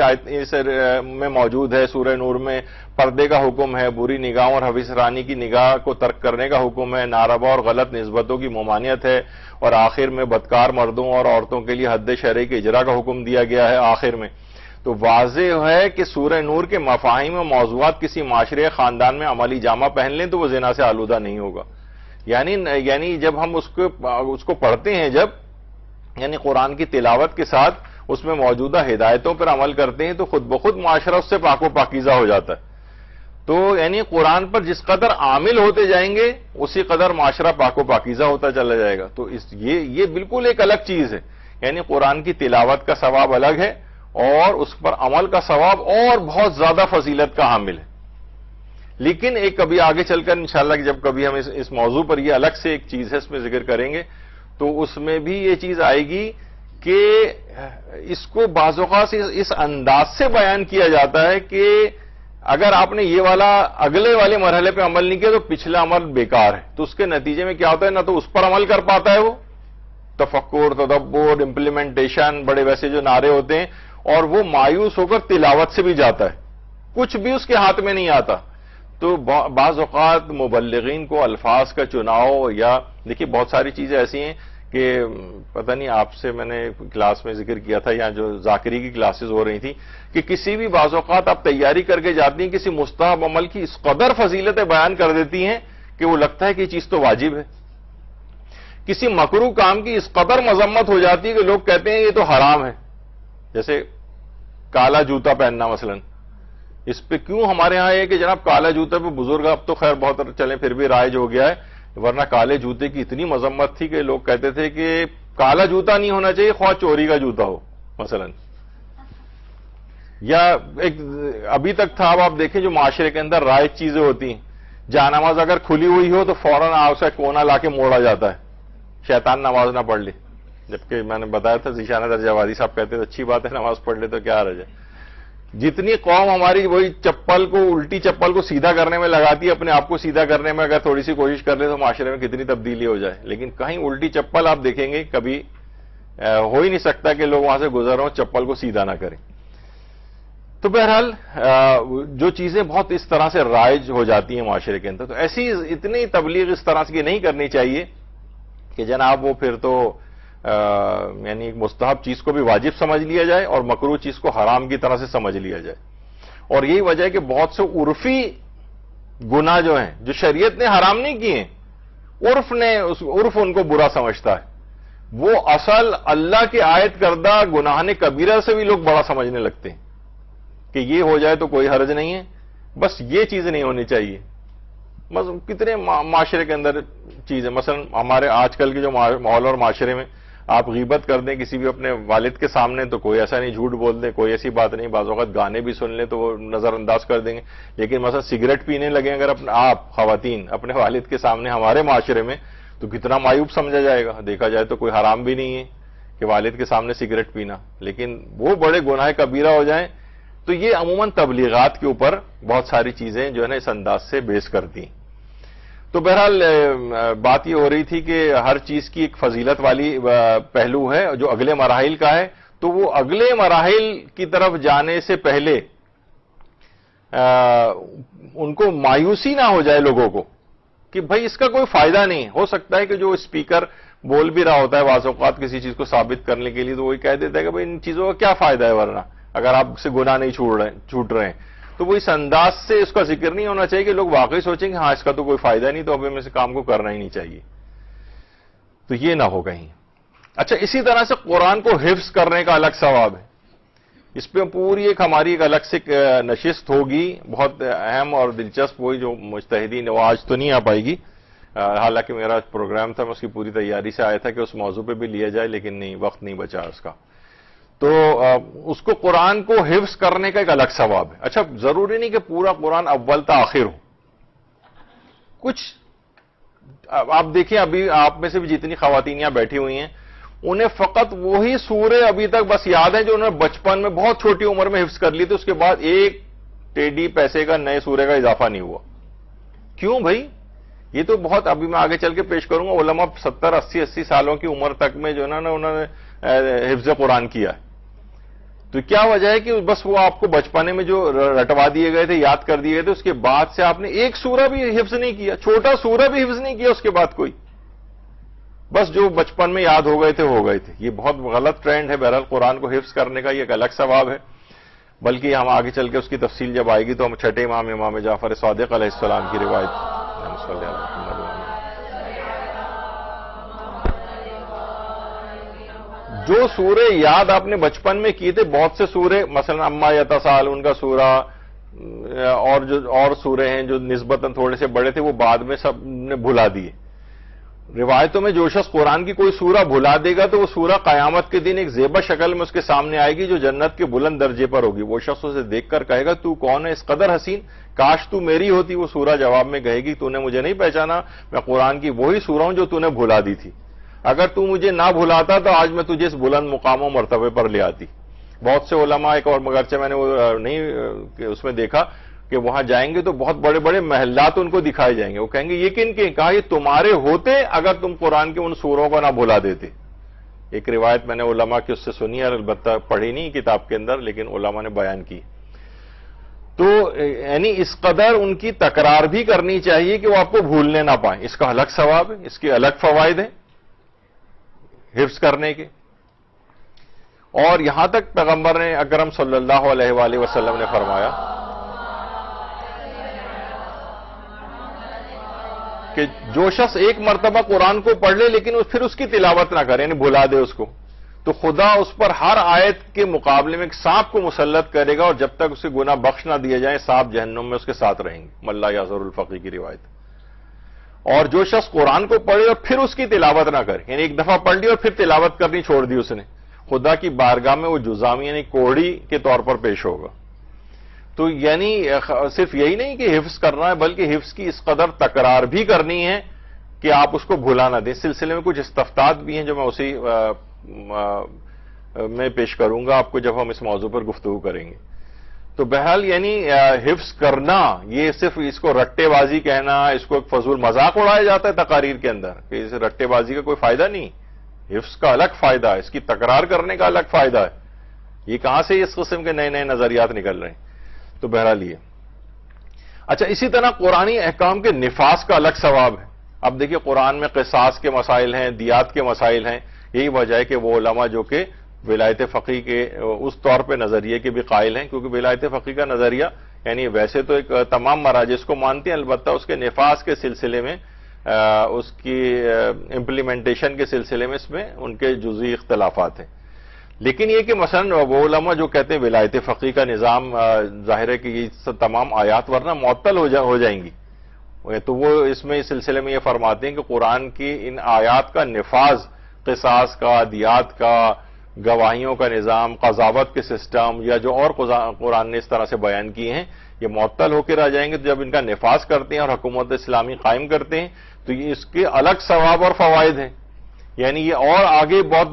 میں موجود ہے، سورہ نور میں پردے کا حکم ہے، بری نگاہوں اور حویث رانی کی نگاہ کو ترک کرنے کا حکم ہے، ناروا اور غلط نسبتوں کی ممانعت ہے، اور آخر میں بدکار مردوں اور عورتوں کے لیے حد شرعی کے اجرا کا حکم دیا گیا ہے آخر میں۔ تو واضح ہے کہ سورہ نور کے مفاہیم و موضوعات کسی معاشرے خاندان میں عملی جامہ پہن لیں تو وہ زنا سے آلودہ نہیں ہوگا۔ یعنی جب ہم اس کو پڑھتے ہیں، جب یعنی قرآن کی تلاوت کے ساتھ اس میں موجودہ ہدایتوں پر عمل کرتے ہیں تو خود بخود معاشرہ اس سے پاک و پاکیزہ ہو جاتا ہے۔ تو یعنی قرآن پر جس قدر عامل ہوتے جائیں گے اسی قدر معاشرہ پاک و پاکیزہ ہوتا چلا جائے گا۔ تو یہ بالکل ایک الگ چیز ہے، یعنی قرآن کی تلاوت کا ثواب الگ ہے اور اس پر عمل کا ثواب اور بہت زیادہ فضیلت کا حامل ہے۔ لیکن ایک کبھی آگے چل کر انشاءاللہ کہ جب کبھی ہم اس موضوع پر یہ الگ سے ایک چیز ہے اس میں ذکر کریں گے تو اس میں بھی یہ چیز آئے گی کہ اس کو بعض اوقات اس انداز سے بیان کیا جاتا ہے کہ اگر آپ نے یہ والا اگلے والے مرحلے پہ عمل نہیں کیا تو پچھلا عمل بیکار ہے۔ تو اس کے نتیجے میں کیا ہوتا ہے، نہ تو اس پر عمل کر پاتا ہے وہ، تفکر، تدبر، امپلیمنٹیشن، بڑے ویسے جو نعرے ہوتے ہیں، اور وہ مایوس ہو کر تلاوت سے بھی جاتا ہے، کچھ بھی اس کے ہاتھ میں نہیں آتا۔ تو بعض اوقات مبلغین کو الفاظ کا چناؤ، یا دیکھیے بہت ساری چیزیں ایسی ہیں کہ پتہ نہیں آپ سے میں نے کلاس میں ذکر کیا تھا یا جو ذاکری کی کلاسز ہو رہی تھی کہ کسی بھی بعض اوقات آپ تیاری کر کے جاتی ہیں، کسی مستحب عمل کی اس قدر فضیلتیں بیان کر دیتی ہیں کہ وہ لگتا ہے کہ یہ چیز تو واجب ہے۔ کسی مکروہ کام کی اس قدر مذمت ہو جاتی ہے کہ لوگ کہتے ہیں یہ تو حرام ہے، جیسے کالا جوتا پہننا مثلا۔ اس پہ کیوں ہمارے ہاں ہے کہ جناب کالا جوتے پہ بزرگ، اب تو خیر بہت چلیں پھر بھی رائج ہو گیا ہے، ورنہ کالے جوتے کی اتنی مذمت تھی کہ لوگ کہتے تھے کہ کالا جوتا نہیں ہونا چاہیے، خواہ چوری کا جوتا ہو مثلا۔ یا ایک ابھی تک تھا، اب آپ دیکھیں جو معاشرے کے اندر رائج چیزیں ہوتی ہیں جہاں نماز اگر کھلی ہوئی ہو تو فوراً آپ سے کونا لا کے موڑا جاتا ہے، شیطان نماز نہ پڑھ لے. جبکہ میں نے بتایا تھا ذیشانہ درجہ وادی صاحب کہتے تھے اچھی بات ہے نماز پڑھ لے تو کیا حرج ہے. جتنی قوم ہماری وہی چپل کو، الٹی چپل کو سیدھا کرنے میں لگاتی ہے، اپنے آپ کو سیدھا کرنے میں اگر تھوڑی سی کوشش کر لے تو معاشرے میں کتنی تبدیلی ہو جائے. لیکن کہیں الٹی چپل آپ دیکھیں گے کبھی ہو ہی نہیں سکتا کہ لوگ وہاں سے گزر رہے ہوں چپل کو سیدھا نہ کریں. تو بہرحال جو چیزیں بہت اس طرح سے رائج ہو جاتی ہیں معاشرے کے اندر، تو ایسی اتنی تبلیغ اس طرح سے نہیں کرنی چاہیے کہ جناب وہ پھر تو یعنی ایک مستحب چیز کو بھی واجب سمجھ لیا جائے اور مکروہ چیز کو حرام کی طرح سے سمجھ لیا جائے. اور یہی وجہ ہے کہ بہت سے عرفی گناہ جو ہیں جو شریعت نے حرام نہیں کیے، عرف ان کو برا سمجھتا ہے. وہ اصل اللہ کے عائد کردہ گناہ کبیرہ سے بھی لوگ بڑا سمجھنے لگتے ہیں کہ یہ ہو جائے تو کوئی حرج نہیں ہے، بس یہ چیز نہیں ہونی چاہیے. بس کتنے معاشرے کے اندر چیزیں، مثلا ہمارے آج کل کے جو ماحول اور معاشرے میں آپ غیبت کر دیں کسی بھی اپنے والد کے سامنے تو کوئی ایسا نہیں، جھوٹ بول دیں کوئی ایسی بات نہیں، بعض اوقات گانے بھی سن لیں تو وہ نظر انداز کر دیں گے. لیکن مثلا سگریٹ پینے لگیں اگر آپ خواتین اپنے والد کے سامنے ہمارے معاشرے میں تو کتنا معیوب سمجھا جائے گا. دیکھا جائے تو کوئی حرام بھی نہیں ہے کہ والد کے سامنے سگریٹ پینا، لیکن وہ بڑے گناہ کبیرہ ہو جائیں تو یہ عموماً تبلیغات کے اوپر بہت ساری چیزیں جو ہے نا اس انداز سے بیس کرتی ہیں. تو بہرحال بات یہ ہو رہی تھی کہ ہر چیز کی ایک فضیلت والی پہلو ہے جو اگلے مراحل کا ہے، تو وہ اگلے مراحل کی طرف جانے سے پہلے ان کو مایوسی نہ ہو جائے لوگوں کو کہ بھائی اس کا کوئی فائدہ نہیں. ہو سکتا ہے کہ جو اسپیکر بول بھی رہا ہوتا ہے بعض اوقات کسی چیز کو ثابت کرنے کے لیے تو وہی کہہ دیتا ہے کہ بھائی ان چیزوں کا کیا فائدہ ہے، ورنہ اگر آپ سے گناہ نہیں چھوٹ رہے ہیں. تو وہ اس انداز سے اس کا ذکر نہیں ہونا چاہیے کہ لوگ واقعی سوچیں کہ ہاں اس کا تو کوئی فائدہ نہیں تو اب ہمیں اس کام کو کرنا ہی نہیں چاہیے. تو یہ نہ ہو کہیں. اچھا، اسی طرح سے قرآن کو حفظ کرنے کا الگ ثواب ہے. اس پہ پوری ایک ہماری ایک الگ سے نشست ہوگی، بہت اہم اور دلچسپ ہوئی جو مجتہدین وہ آج تو نہیں آ پائے گی. حالانکہ میرا پروگرام تھا میں اس کی پوری تیاری سے آیا تھا کہ اس موضوع پہ بھی لیا جائے، لیکن نہیں، وقت نہیں بچا اس کا. تو اس کو قرآن کو حفظ کرنے کا ایک الگ ثواب ہے. اچھا، ضروری نہیں کہ پورا قرآن اول تا آخر ہو. کچھ آپ دیکھیں ابھی آپ میں سے بھی جتنی خواتینیاں بیٹھی ہوئی ہیں انہیں فقط وہی سورے ابھی تک بس یاد ہیں جو انہوں نے بچپن میں بہت چھوٹی عمر میں حفظ کر لی تھی، اس کے بعد ایک ٹیڈی پیسے کا نئے سورے کا اضافہ نہیں ہوا. کیوں بھائی؟ یہ تو بہت ابھی میں آگے چل کے پیش کروں گا، علماء 70 80 سالوں کی عمر تک میں جو ہے نا انہوں نے حفظ قرآن کیا ہے. تو کیا وجہ ہے کہ بس وہ آپ کو بچپنے میں جو رٹوا دیے گئے تھے، یاد کر دیے گئے تھے، اس کے بعد سے آپ نے ایک سورہ بھی حفظ نہیں کیا، چھوٹا سورہ بھی حفظ نہیں کیا اس کے بعد کوئی، بس جو بچپن میں یاد ہو گئے تھے. یہ بہت غلط ٹرینڈ ہے. بہرحال قرآن کو حفظ کرنے کا یہ ایک الگ ثواب ہے، بلکہ ہم آگے چل کے اس کی تفصیل جب آئے گی تو ہم چھٹے امام جعفر صادق علیہ السلام کی روایت جو سورے یاد آپ نے بچپن میں کیے تھے، بہت سے سورے مثلا اما یتساءلون کا سورہ اور سورے ہیں جو نسبتاً تھوڑے سے بڑے تھے وہ بعد میں سب نے بھلا دیے. روایتوں میں جو شخص قرآن کی کوئی سورہ بھلا دے گا تو وہ سورہ قیامت کے دن ایک زیبا شکل میں اس کے سامنے آئے گی جو جنت کے بلند درجے پر ہوگی. وہ شخص اسے دیکھ کر کہے گا تو کون ہے اس قدر حسین، کاش تو میری ہوتی. وہ سورہ جواب میں کہے گی تو نے مجھے نہیں پہچانا، میں قرآن کی وہی سورہ ہوں جو تو نے بھلا دی تھی. اگر تو مجھے نہ بھلاتا تو آج میں تجھے اس بلند مقام و مرتبے پر لے آتی. بہت سے علماء ایک اور مگرچہ میں نے وہ نہیں اس میں دیکھا کہ وہاں جائیں گے تو بہت بڑے بڑے محلات ان کو دکھائے جائیں گے. وہ کہیں گے یہ کن کے؟ کہا یہ تمہارے ہوتے اگر تم قرآن کے ان سوروں کو نہ بھلا دیتے. ایک روایت میں نے علماء کی اس سے سنی ہے، البتہ پڑھی نہیں کتاب کے اندر، لیکن علماء نے بیان کی. تو یعنی اس قدر ان کی تکرار بھی کرنی چاہیے کہ وہ آپ کو بھولنے نہ پائیں. اس کا الگ ثواب ہے، اس کے الگ فوائد ہیں حفظ کرنے کے. اور یہاں تک پیغمبر نے اکرم صلی اللہ علیہ وآلہ وسلم نے فرمایا کہ جو شخص ایک مرتبہ قرآن کو پڑھ لے لیکن پھر اس کی تلاوت نہ کرے، یعنی بھلا دے اس کو، تو خدا اس پر ہر آیت کے مقابلے میں ایک سانپ کو مسلط کرے گا اور جب تک اسے گناہ بخش نہ دیے جائیں سانپ جہنم میں اس کے ساتھ رہیں گے. ملا یعذر الفقی کی روایت. اور جو شخص قرآن کو پڑھے اور پھر اس کی تلاوت نہ کرے، یعنی ایک دفعہ پڑھ لی اور پھر تلاوت کرنی چھوڑ دی اس نے، خدا کی بارگاہ میں وہ جزامی یعنی کوڑی کے طور پر پیش ہوگا. تو یعنی صرف یہی نہیں کہ حفظ کرنا ہے، بلکہ حفظ کی اس قدر تکرار بھی کرنی ہے کہ آپ اس کو بھولا نہ دیں۔ اس سلسلے میں کچھ استفتات بھی ہیں جو میں اسی میں پیش کروں گا آپ کو جب ہم اس موضوع پر گفتگو کریں گے۔ تو بہرحال یعنی حفظ کرنا، یہ صرف اس کو رٹے بازی کہنا، اس کو ایک فضول مذاق اڑایا جاتا ہے تقاریر کے اندر کہ اس رٹے بازی کا کوئی فائدہ نہیں، حفظ کا الگ فائدہ ہے، اس کی تکرار کرنے کا الگ فائدہ ہے۔ یہ کہاں سے اس قسم کے نئے نئے نظریات نکل رہے ہیں؟ تو بہرحال یہ اچھا، اسی طرح قرآنی احکام کے نفاذ کا الگ ثواب ہے۔ اب دیکھیے قرآن میں قصاص کے مسائل ہیں، دیات کے مسائل ہیں، یہی وجہ ہے کہ وہ علماء جو کہ ولایت فقیہ کے اس طور پہ نظریے کے بھی قائل ہیں، کیونکہ ولایت فقیہ کا نظریہ یعنی ویسے تو ایک تمام مراجع اس کو مانتے ہیں، البتہ اس کے نفاذ کے سلسلے میں، اس کی امپلیمنٹیشن کے سلسلے میں اس میں ان کے جزئی اختلافات ہیں۔ لیکن یہ کہ مثلا وہ علماء جو کہتے ہیں ولایت فقیہ کا نظام ظاہر ہے کہ یہ تمام آیات ورنہ معطل ہو جائیں گی، تو وہ اس میں اس سلسلے میں یہ فرماتے ہیں کہ قرآن کی ان آیات کا نفاذ، قصاص کا، دیات کا، گواہیوں کا نظام، قضاوت کے سسٹم، یا جو اور قرآن نے اس طرح سے بیان کیے ہیں، یہ معطل ہو کے رہ جائیں گے۔ تو جب ان کا نفاذ کرتے ہیں اور حکومت اسلامی قائم کرتے ہیں تو یہ اس کے الگ ثواب اور فوائد ہیں، یعنی یہ اور آگے بہت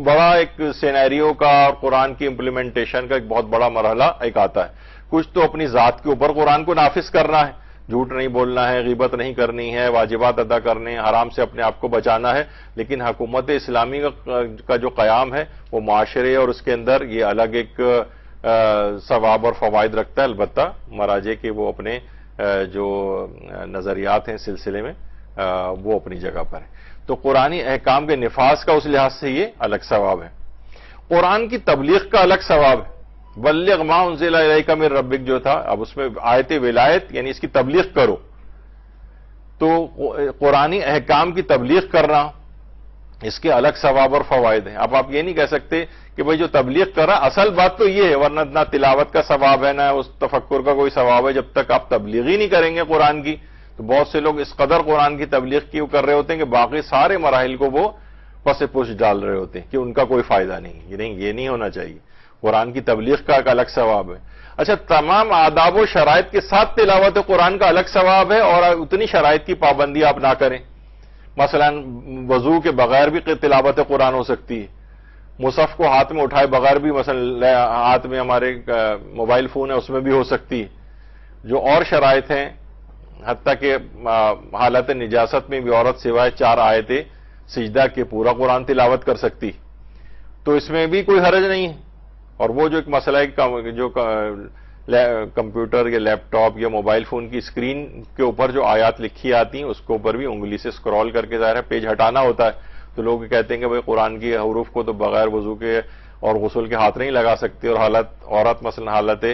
بڑا ایک سینیریو کا اور قرآن کی امپلیمنٹیشن کا ایک بہت بڑا مرحلہ ایک آتا ہے۔ کچھ تو اپنی ذات کے اوپر قرآن کو نافذ کرنا ہے، جھوٹ نہیں بولنا ہے، غیبت نہیں کرنی ہے، واجبات ادا کرنے ہیں، حرام سے اپنے آپ کو بچانا ہے، لیکن حکومت اسلامی کا جو قیام ہے وہ معاشرے اور اس کے اندر یہ الگ ایک ثواب اور فوائد رکھتا ہے۔ البتہ مراجع کے وہ اپنے جو نظریات ہیں اس سلسلے میں وہ اپنی جگہ پر ہیں۔ تو قرآنی احکام کے نفاذ کا اس لحاظ سے یہ الگ ثواب ہے۔ قرآن کی تبلیغ کا الگ ثواب ہے۔ بلغ ما انزل الیک من ربک جو تھا، اب اس میں آیت ولایت یعنی اس کی تبلیغ کرو، تو قرآنی احکام کی تبلیغ کرنا اس کے الگ ثواب اور فوائد ہیں۔ اب آپ یہ نہیں کہہ سکتے کہ بھئی جو تبلیغ کر رہا، اصل بات تو یہ ہے، ورنہ نہ تلاوت کا ثواب ہے نہ اس تفکر کا کوئی ثواب ہے، جب تک آپ تبلیغ ہی نہیں کریں گے قرآن کی۔ تو بہت سے لوگ اس قدر قرآن کی تبلیغ کیوں کر رہے ہوتے ہیں کہ باقی سارے مراحل کو وہ پس پش ڈال رہے ہوتے ہیں کہ ان کا کوئی فائدہ نہیں، یہ نہیں ہونا چاہیے۔ قرآن کی تبلیغ کا ایک الگ ثواب ہے۔ اچھا، تمام آداب و شرائط کے ساتھ تلاوت قرآن کا الگ ثواب ہے، اور اتنی شرائط کی پابندی آپ نہ کریں۔ مثلا وضو کے بغیر بھی تلاوت قرآن ہو سکتی ہے، مصحف کو ہاتھ میں اٹھائے بغیر بھی، مثلا ہاتھ میں ہمارے موبائل فون ہے اس میں بھی ہو سکتی ہے۔ جو اور شرائط ہیں، حتیٰ کہ حالت نجاست میں بھی عورت سوائے 4 آیتیں سجدہ کے پورا قرآن تلاوت کر سکتی، تو اس میں بھی کوئی حرج نہیں ہے۔ اور وہ جو ایک مسئلہ ہے جو کمپیوٹر یا لیپ ٹاپ یا موبائل فون کی اسکرین کے اوپر جو آیات لکھی آتی ہیں اس کے اوپر بھی انگلی سے اسکرول کر کے ظاہر ہے پیج ہٹانا ہوتا ہے، تو لوگ کہتے ہیں کہ بھئی قرآن کی حروف کو تو بغیر وضو کے اور غسل کے ہاتھ نہیں لگا سکتے، اور عورت مثلا حالت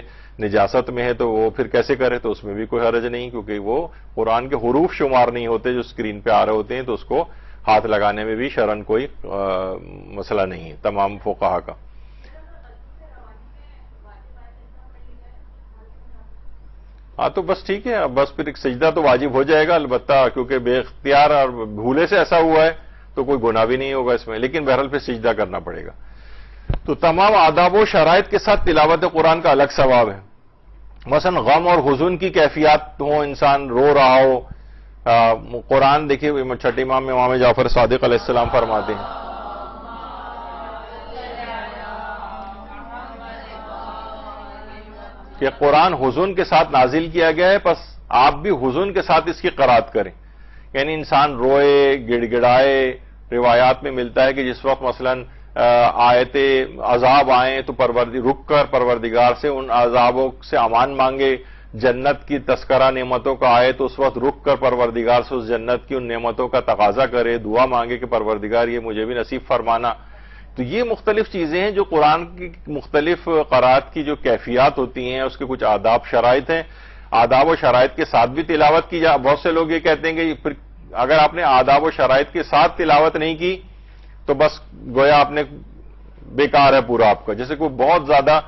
نجاست میں ہے تو وہ پھر کیسے کرے؟ تو اس میں بھی کوئی حرج نہیں، کیونکہ وہ قرآن کے حروف شمار نہیں ہوتے جو اسکرین پہ آ رہے ہوتے ہیں، تو اس کو ہاتھ لگانے میں بھی شرعاً کوئی مسئلہ نہیں ہے تمام فقہا کا۔ ہاں تو بس ٹھیک ہے، بس پھر ایک سجدہ تو واجب ہو جائے گا، البتہ کیونکہ بے اختیار اور بھولے سے ایسا ہوا ہے تو کوئی گناہ بھی نہیں ہوگا اس میں، لیکن بہرحال پھر سجدہ کرنا پڑے گا۔ تو تمام آداب و شرائط کے ساتھ تلاوت قرآن کا الگ ثواب ہے۔ مثلا غم اور حزن کی کیفیات ہو، انسان رو رہا ہو، قرآن دیکھیے چھٹے امام میں امام جعفر صادق علیہ السلام فرماتے ہیں کہ قرآن حزن کے ساتھ نازل کیا گیا ہے، بس آپ بھی حزن کے ساتھ اس کی قرات کریں، یعنی انسان روئے، گڑ گڑائے۔ روایات میں ملتا ہے کہ جس وقت مثلا آیت عذاب آئیں تو رک کر پروردگار سے ان عذابوں سے امان مانگے، جنت کی تذکرہ نعمتوں کا آئے تو اس وقت رک کر پروردگار سے اس جنت کی ان نعمتوں کا تقاضا کرے، دعا مانگے کہ پروردگار یہ مجھے بھی نصیب فرمانا۔ تو یہ مختلف چیزیں ہیں جو قرآن کی مختلف قرات کی جو کیفیات ہوتی ہیں، اس کے کچھ آداب شرائط ہیں، آداب و شرائط کے ساتھ بھی تلاوت کی جائے۔ بہت سے لوگ یہ کہتے ہیں کہ پھر اگر آپ نے آداب و شرائط کے ساتھ تلاوت نہیں کی تو بس گویا آپ نے بیکار ہے پورا آپ کا۔ جیسے کوئی بہت زیادہ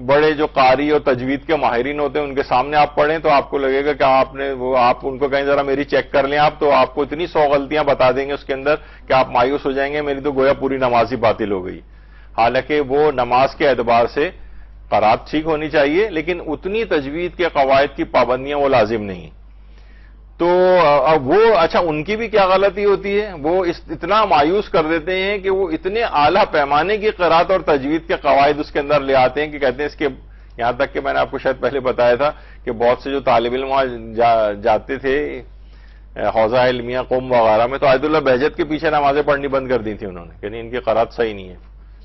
بڑے جو قاری اور تجوید کے ماہرین ہوتے ہیں ان کے سامنے آپ پڑھیں تو آپ کو لگے گا کہ آپ ان کو کہیں ذرا میری چیک کر لیں آپ، تو آپ کو اتنی 100 غلطیاں بتا دیں گے اس کے اندر کہ آپ مایوس ہو جائیں گے، میری تو گویا پوری نماز ہی باطل ہو گئی۔ حالانکہ وہ نماز کے اعتبار سے قرات ٹھیک ہونی چاہیے لیکن اتنی تجوید کے قواعد کی پابندیاں وہ لازم نہیں. تو اب وہ اچھا ان کی بھی کیا غلطی ہوتی ہے, وہ اتنا مایوس کر دیتے ہیں کہ وہ اتنے اعلیٰ پیمانے کی قرات اور تجوید کے قواعد اس کے اندر لے آتے ہیں کہ کہتے ہیں اس کے, یہاں تک کہ میں نے آپ کو شاید پہلے بتایا تھا کہ بہت سے جو طالب علم وہاں جاتے تھے حوزہ علمیہ قوم وغیرہ میں, تو آیت اللہ بہجت کے پیچھے نمازیں پڑھنی بند کر دی تھی انہوں نے, یعنی ان کی قرات صحیح نہیں ہے.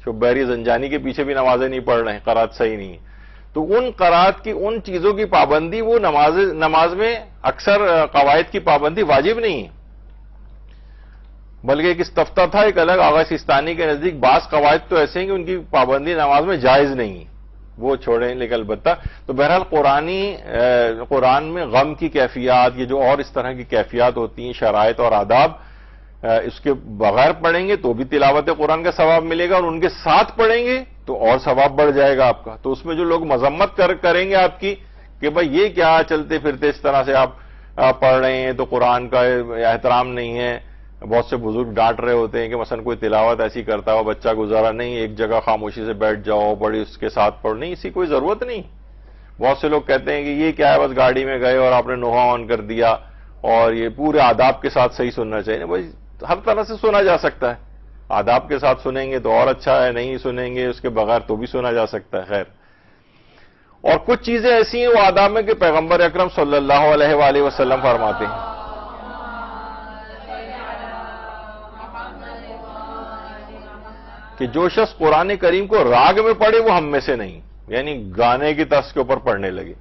شبیری زنجانی کے پیچھے بھی نمازیں نہیں پڑھ رہے ہیں, قرات صحیح نہیں ہے. تو ان قرات کی ان چیزوں کی پابندی وہ نماز میں اکثر قواعد کی پابندی واجب نہیں ہے, بلکہ ایک استفتہ تھا ایک الگ آغا سیستانی کے نزدیک بعض قواعد تو ایسے ہیں کہ ان کی پابندی نماز میں جائز نہیں ہے, وہ چھوڑیں. لیکن البتہ تو بہرحال قرآن میں غم کی کیفیات, یہ جو اور اس طرح کی کیفیات ہوتی ہیں, شرائط اور آداب, اس کے بغیر پڑھیں گے تو بھی تلاوت قرآن کا ثواب ملے گا, اور ان کے ساتھ پڑھیں گے تو اور ثواب بڑھ جائے گا آپ کا. تو اس میں جو لوگ مذمت کریں گے آپ کی کہ بھئی یہ کیا چلتے پھرتے اس طرح سے آپ پڑھ رہے ہیں, تو قرآن کا احترام نہیں ہے. بہت سے بزرگ ڈانٹ رہے ہوتے ہیں کہ مثلا کوئی تلاوت ایسی کرتا ہو, بچہ گزارا نہیں, ایک جگہ خاموشی سے بیٹھ جاؤ, بڑی اس کے ساتھ پڑھ, نہیں, اسی کوئی ضرورت نہیں. بہت سے لوگ کہتے ہیں کہ یہ کیا ہے, بس گاڑی میں گئے اور آپ نے نوحہ آن کر دیا اور یہ پورے آداب کے ساتھ صحیح سننا چاہیے. بھائی ہر طرح سے سنا جا سکتا ہے, آداب کے ساتھ سنیں گے تو اور اچھا ہے, نہیں سنیں گے اس کے بغیر تو بھی سنا جا سکتا ہے. خیر, اور کچھ چیزیں ایسی ہیں وہ آداب میں کہ پیغمبر اکرم صلی اللہ علیہ وآلہ وسلم فرماتے ہیں کہ جو شخص قرآن کریم کو راگ میں پڑھے وہ ہم میں سے نہیں, یعنی گانے کی طرز کے اوپر پڑھنے لگے.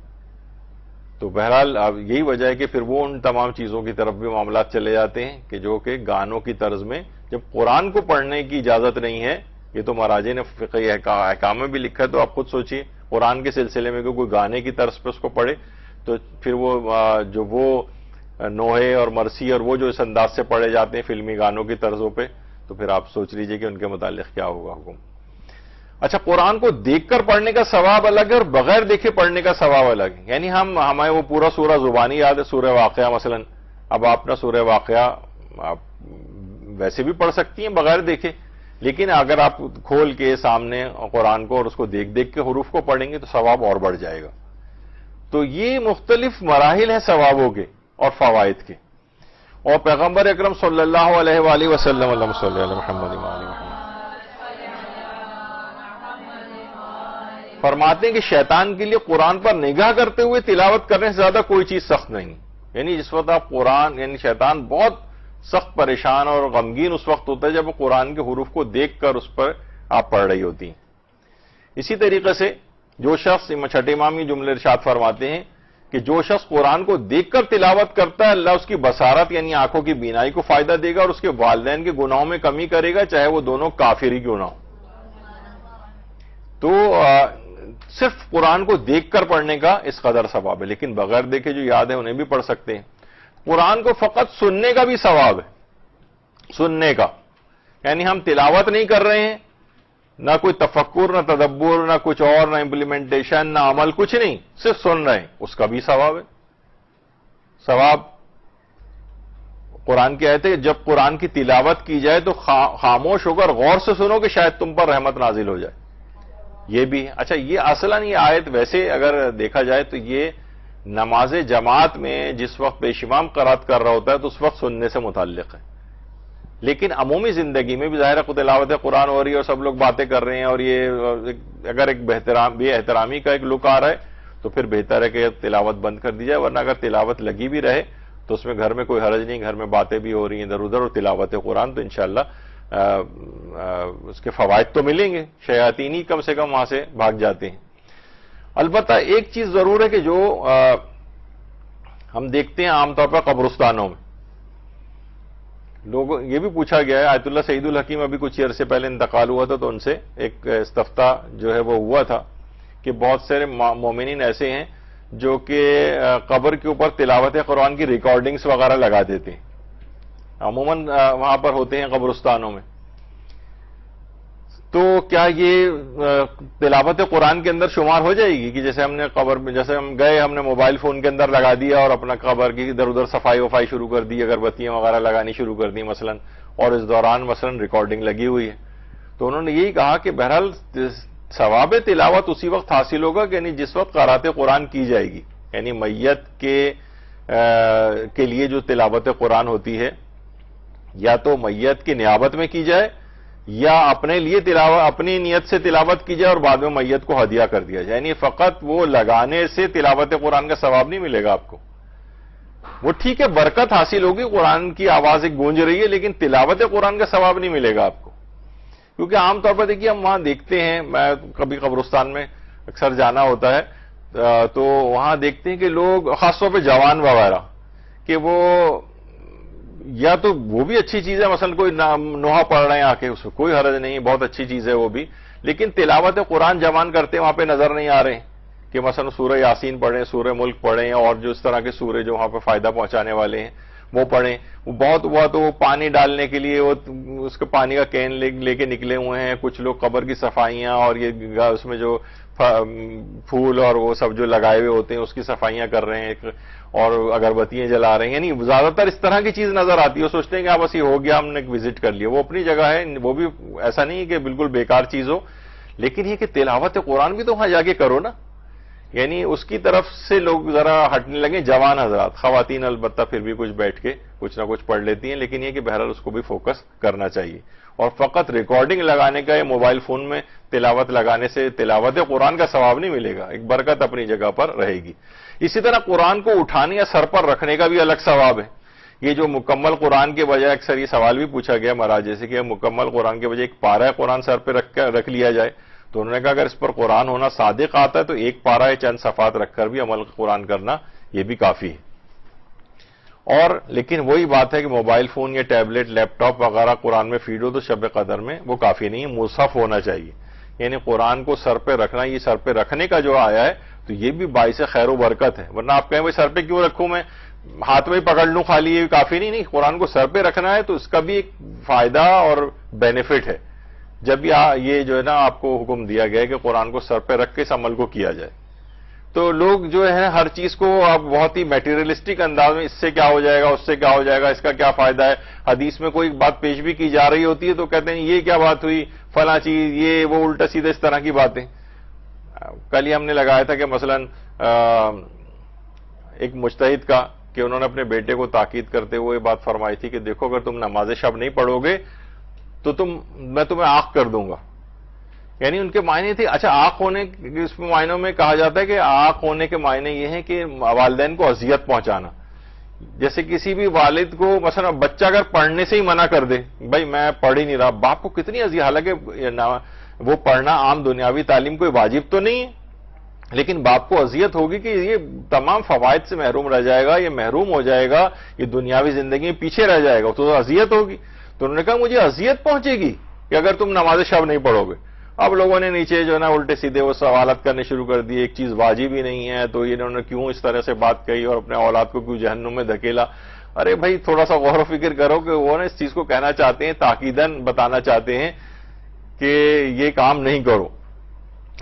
تو بہرحال اب یہی وجہ ہے کہ پھر وہ ان تمام چیزوں کی طرف بھی معاملات چلے جاتے ہیں کہ جو کہ گانوں کی طرز میں, جب قرآن کو پڑھنے کی اجازت نہیں ہے. یہ تو مراجع نے فقہی احکام میں بھی لکھا ہے, تو آپ خود سوچیے قرآن کے سلسلے میں کوئی گانے کی طرز پہ اس کو پڑھے تو پھر وہ نوحے اور مرثی اور وہ جو اس انداز سے پڑھے جاتے ہیں فلمی گانوں کی طرزوں پہ, تو پھر آپ سوچ لیجئے کہ ان کے متعلق کیا ہوگا حکم. اچھا, قرآن کو دیکھ کر پڑھنے کا ثواب الگ ہے اور بغیر دیکھے پڑھنے کا ثواب الگ ہے. یعنی ہمیں وہ پورا سورہ زبانی یاد ہے, سورہ واقعہ مثلا. اب آپ نے سورہ واقعہ آپ ویسے بھی پڑھ سکتی ہیں بغیر دیکھے, لیکن اگر آپ کھول کے سامنے قرآن کو اور اس کو دیکھ دیکھ کے حروف کو پڑھیں گے تو ثواب اور بڑھ جائے گا. تو یہ مختلف مراحل ہیں ثوابوں کے اور فوائد کے. اور پیغمبر اکرم صلی اللہ علیہ وآلہ وسلم, اللہم صلی علی محمد وآل محمد, فرماتے ہیں کہ شیطان کے لیے قرآن پر نگاہ کرتے ہوئے تلاوت کرنے سے زیادہ کوئی چیز سخت نہیں. یعنی جس وقت آپ قرآن, یعنی شیطان بہت سخت پریشان اور غمگین اس وقت ہوتا ہے جب وہ قرآن کے حروف کو دیکھ کر اس پر آپ پڑھ رہی ہوتی ہیں. اسی طریقے سے جو شخص, چھٹے امام یہ جملے ارشاد فرماتے ہیں کہ جو شخص قرآن کو دیکھ کر تلاوت کرتا ہے اللہ اس کی بصارت یعنی آنکھوں کی بینائی کو فائدہ دے گا اور اس کے والدین کے گناہوں میں کمی کرے گا, چاہے وہ دونوں کافر ہی کیوں نہ ہو. تو صرف قرآن کو دیکھ کر پڑھنے کا اس قدر ثواب ہے, لیکن بغیر دیکھے جو یاد ہے انہیں بھی پڑھ سکتے ہیں. قرآن کو فقط سننے کا بھی ثواب ہے, سننے کا, یعنی ہم تلاوت نہیں کر رہے ہیں, نہ کوئی تفکر, نہ تدبر, نہ کچھ اور, نہ امپلیمنٹیشن, نہ عمل, کچھ نہیں, صرف سن رہے ہیں, اس کا بھی ثواب ہے. ثواب قرآن کی آیت ہے, جب قرآن کی تلاوت کی جائے تو خاموش ہو کر غور سے سنو کہ شاید تم پر رحمت نازل ہو جائے. یہ بھی ہے. اچھا, یہ اصلاً یہ آیت ویسے اگر دیکھا جائے تو یہ نماز جماعت میں جس وقت پیش امام قرات کر رہا ہوتا ہے تو اس وقت سننے سے متعلق ہے, لیکن عمومی زندگی میں بھی ظاہر ہے تلاوت قرآن ہو رہی ہے اور سب لوگ باتیں کر رہے ہیں اور یہ اگر ایک بے احترامی کا ایک لک آ رہا ہے تو پھر بہتر ہے کہ تلاوت بند کر دی جائے, ورنہ اگر تلاوت لگی بھی رہے تو اس میں گھر میں کوئی حرج نہیں, گھر میں باتیں بھی ہو رہی ہیں ادھر ادھر اور تلاوت قرآن, تو انشاءاللہ اس کے فوائد تو ملیں گے, شیاطین ہی کم سے کم وہاں سے بھاگ جاتے ہیں. البتہ ایک چیز ضرور ہے کہ جو ہم دیکھتے ہیں عام طور پر قبرستانوں میں لوگوں, یہ بھی پوچھا گیا ہے, آیت اللہ سعید الحکیم ابھی کچھ عرصے پہلے انتقال ہوا تھا تو ان سے ایک استفتاء جو ہے وہ ہوا تھا کہ بہت سارے مومنین ایسے ہیں جو کہ قبر کے اوپر تلاوت قرآن کی ریکارڈنگز وغیرہ لگا دیتے ہیں, عموماً وہاں پر ہوتے ہیں قبرستانوں میں. تو کیا یہ تلاوت قرآن کے اندر شمار ہو جائے گی کہ جیسے ہم نے قبر میں, جیسے ہم گئے ہم نے موبائل فون کے اندر لگا دیا اور اپنا قبر کی ادھر ادھر صفائی وفائی شروع کر دی, اگربتیاں وغیرہ لگانی شروع کر دی مثلا, اور اس دوران مثلا ریکارڈنگ لگی ہوئی ہے, تو انہوں نے یہی کہا کہ بہرحال ثواب تلاوت اسی وقت حاصل ہوگا کہ یعنی جس وقت قرات قرآن کی جائے گی، یعنی میت کے لیے جو تلاوت قرآن ہوتی ہے یا تو میت کی نیابت میں کی جائے یا اپنے لیے تلاوت، اپنی نیت سے تلاوت کی جائے اور بعد میں میت کو ہدیہ کر دیا جائے، یعنی فقط وہ لگانے سے تلاوت قرآن کا ثواب نہیں ملے گا آپ کو. وہ ٹھیک ہے برکت حاصل ہوگی، قرآن کی آواز ایک گونج رہی ہے، لیکن تلاوت قرآن کا ثواب نہیں ملے گا آپ کو. کیونکہ عام طور پر دیکھیے ہم وہاں دیکھتے ہیں، میں کبھی قبرستان میں اکثر جانا ہوتا ہے تو وہاں دیکھتے ہیں کہ لوگ خاص طور پہ جوان وغیرہ کہ وہ یا تو وہ بھی اچھی چیز ہے، مثلا کوئی نوحہ پڑھ رہے ہیں آ کے، اس میں کوئی حرج نہیں، بہت اچھی چیز ہے وہ بھی، لیکن تلاوت قرآن جوان کرتے ہیں وہاں پہ نظر نہیں آ رہے ہیں کہ مثلا سورہ یاسین پڑھیں، سورہ ملک پڑھیں اور جو اس طرح کے سورے جو وہاں پہ فائدہ پہنچانے والے ہیں وہ پڑھیں. وہ بہت ہوا تو وہ پانی ڈالنے کے لیے وہ اس کے پانی کا کین لے کے نکلے ہوئے ہیں، کچھ لوگ قبر کی صفائیاں اور یہ اس میں جو پھول اور وہ سب جو لگائے ہوئے ہوتے ہیں اس کی صفائیاں کر رہے ہیں اور اگربتیاں جلا رہے ہیں. یعنی زیادہ تر اس طرح کی چیز نظر آتی ہے، وہ سوچتے ہیں کہ بس یہ ہو گیا، ہم نے ایک وزٹ کر لیا. وہ اپنی جگہ ہے، وہ بھی ایسا نہیں ہے کہ بالکل بیکار چیز ہو، لیکن یہ کہ تلاوت قرآن بھی تو وہاں جا کے کرو نا. یعنی اس کی طرف سے لوگ ذرا ہٹنے لگے. جوان حضرات، خواتین البتہ پھر بھی کچھ بیٹھ کے کچھ نہ کچھ پڑھ لیتی ہیں، لیکن یہ کہ بہرحال اس کو بھی فوکس کرنا چاہیے. اور فقط ریکارڈنگ لگانے کا یا موبائل فون میں تلاوت لگانے سے تلاوت قرآن کا ثواب نہیں ملے گا، ایک برکت اپنی جگہ پر رہے گی. اسی طرح قرآن کو اٹھانے یا سر پر رکھنے کا بھی الگ ثواب ہے. یہ جو مکمل قرآن کے بجائے اکثر یہ سوال بھی پوچھا گیا مہاراج جیسے کہ مکمل قرآن کے بجائے ایک پارہ قرآن سر پہ رکھ لیا جائے، تو انہوں نے کہا اگر اس پر قرآن ہونا صادق آتا ہے تو ایک پارہ چند صفحات رکھ کر بھی عمل قرآن کرنا یہ بھی کافی ہے. اور لیکن وہی بات ہے کہ موبائل فون یا ٹیبلٹ، لیپ ٹاپ وغیرہ قرآن میں فیڈ ہو تو شب قدر میں وہ کافی نہیں ہے، مصحف ہونا چاہیے. یعنی قرآن کو سر پہ رکھنا، یہ سر پہ رکھنے کا جو آیا ہے تو یہ بھی باعث خیر و برکت ہے. ورنہ آپ کہیں بھائی سر پہ کیوں رکھوں، میں ہاتھ میں پکڑ لوں خالی، یہ کافی نہیں. قرآن کو سر پہ رکھنا ہے تو اس کا بھی ایک فائدہ اور بینیفٹ ہے. جب یہ جو ہے نا آپ کو حکم دیا گیا ہے کہ قرآن کو سر پہ رکھ کے اس عمل کو کیا جائے، تو لوگ جو ہے ہر چیز کو اب بہت ہی میٹیریلسٹک انداز میں اس سے کیا ہو جائے گا، اس سے کیا ہو جائے گا، اس کا کیا فائدہ ہے. حدیث میں کوئی بات پیش بھی کی جا رہی ہوتی ہے تو کہتے ہیں یہ کیا بات ہوئی، فلاں چیز، یہ وہ الٹا سیدھا اس طرح کی باتیں. کل ہی ہم نے لگایا تھا کہ مثلا ایک مجتہد کا کہ انہوں نے اپنے بیٹے کو تاکید کرتے ہوئے بات فرمائی تھی کہ دیکھو اگر تم نماز شب نہیں پڑھو گے تو میں تمہیں آنکھ کر دوں گا. یعنی ان کے معنی تھے. اچھا آنکھ ہونے اس معنوں میں کہا جاتا ہے کہ آنکھ ہونے کے معنی یہ ہیں کہ والدین کو اذیت پہنچانا. جیسے کسی بھی والد کو مثلا بچہ اگر پڑھنے سے ہی منع کر دے، بھائی میں پڑھ ہی نہیں رہا، باپ کو کتنی اذیت، حالانکہ وہ پڑھنا عام دنیاوی تعلیم کوئی واجب تو نہیں ہے، لیکن باپ کو اذیت ہوگی کہ یہ تمام فوائد سے محروم رہ جائے گا، یہ محروم ہو جائے گا، یہ دنیاوی زندگی میں پیچھے رہ جائے گا، تو اذیت ہوگی. تو انہوں نے کہا مجھے اذیت پہنچے گی کہ اگر تم نماز شب نہیں پڑھو گے. اب لوگوں نے نیچے جو ہے نا الٹے سیدھے وہ سوالات کرنے شروع کر دیے، ایک چیز واجب ہی نہیں ہے تو انہوں نے کیوں اس طرح سے بات کہی اور اپنے اولاد کو کیوں جہنم میں دھکیلا. ارے بھائی تھوڑا سا غور و فکر کرو کہ وہ نا اس چیز کو کہنا چاہتے ہیں، تاکیداً بتانا چاہتے ہیں کہ یہ کام نہیں کرو،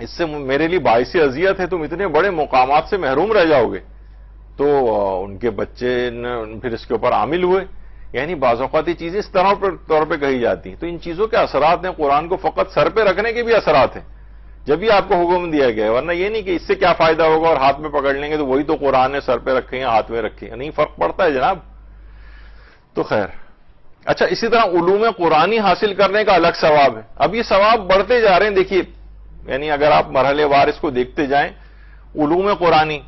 اس سے میرے لیے باعث اذیت ہے، تم اتنے بڑے مقامات سے محروم رہ جاؤ گے. تو ان کے بچے پھر اس کے اوپر عامل ہوئے. یعنی بعض اوقات یہ چیزیں اس طور پہ کہی جاتی ہیں. تو ان چیزوں کے اثرات ہیں. قرآن کو فقط سر پہ رکھنے کے بھی اثرات ہیں جب بھی آپ کو حکم دیا گیا ہے، ورنہ یہ نہیں کہ اس سے کیا فائدہ ہوگا اور ہاتھ میں پکڑ لیں گے تو وہی تو قرآن ہے، سر پہ رکھیں یا ہاتھ میں رکھیں، نہیں فرق پڑتا ہے جناب. تو خیر، اچھا اسی طرح علوم قرآنی حاصل کرنے کا الگ ثواب ہے. اب یہ ثواب بڑھتے جا رہے ہیں. دیکھیے یعنی اگر آپ مرحلے وار اس کو دیکھتے جائیں، علوم قرآنی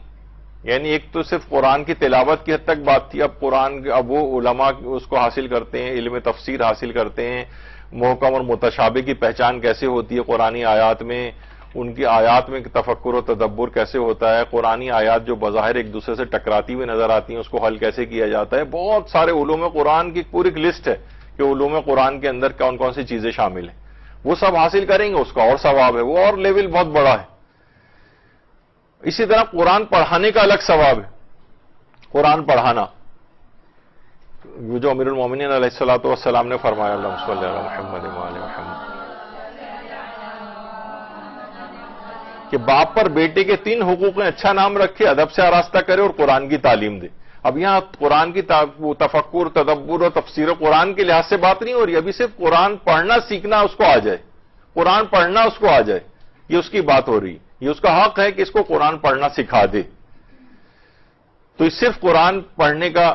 یعنی ایک تو صرف قرآن کی تلاوت کی حد تک بات تھی، اب وہ علماء اس کو حاصل کرتے ہیں، علم تفسیر حاصل کرتے ہیں، محکم اور متشابہ کی پہچان کیسے ہوتی ہے قرآنی آیات میں، ان کی آیات میں تفکر و تدبر کیسے ہوتا ہے، قرآنی آیات جو بظاہر ایک دوسرے سے ٹکراتی ہوئی نظر آتی ہیں اس کو حل کیسے کیا جاتا ہے. بہت سارے علوم قرآن کی پوری ایک لسٹ ہے کہ علوم قرآن کے اندر کون کون سی چیزیں شامل ہیں. وہ سب حاصل کریں گے، اس کا اور ثواب ہے، وہ اور لیول بہت بڑا ہے. اسی طرح قرآن پڑھانے کا الگ ثواب ہے. قرآن پڑھانا جو امیر المومنین علیہ الصلوۃ والسلام نے فرمایا، اللہم صلی علی محمد وعلی محمد، کہ باپ پر بیٹے کے 3 حقوق ہیں: اچھا نام رکھے، ادب سے آراستہ کرے اور قرآن کی تعلیم دے. اب یہاں قرآن کی تفکر، تدبر اور تفسیر قرآن کے لحاظ سے بات نہیں ہو رہی، ابھی صرف قرآن پڑھنا سیکھنا اس کو آ جائے، قرآن پڑھنا اس کو آ جائے. یہ اس کی بات ہو رہی، یہ اس کا حق ہے کہ اس کو قرآن پڑھنا سکھا دے. تو یہ صرف قرآن پڑھنے کا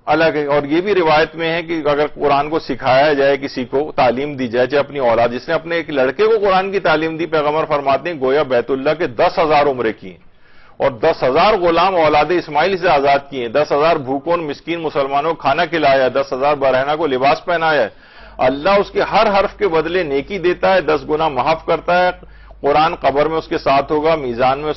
الگ ہے. اور یہ بھی روایت میں ہے کہ اگر قرآن کو سکھایا جائے، کسی کو تعلیم دی جائے، چاہے اپنی اولاد، جس نے اپنے ایک لڑکے کو قرآن کی تعلیم دی، پیغمبر فرماتے ہیں گویا بیت اللہ کے 10,000 عمرے کی ہیں اور 10,000 غلام اولاد اسماعیل سے آزاد کیے ہیں، 10,000 بھوکوں مسکین مسلمانوں کو کھانا کھلایا، 10,000 برہنہ کو لباس پہنایا ہے. اللہ اس کے ہر حرف کے بدلے نیکی دیتا ہے، 10 گنا معاف کرتا ہے. قرآن قبر میں اس کے ساتھ ہوگا، میزان میں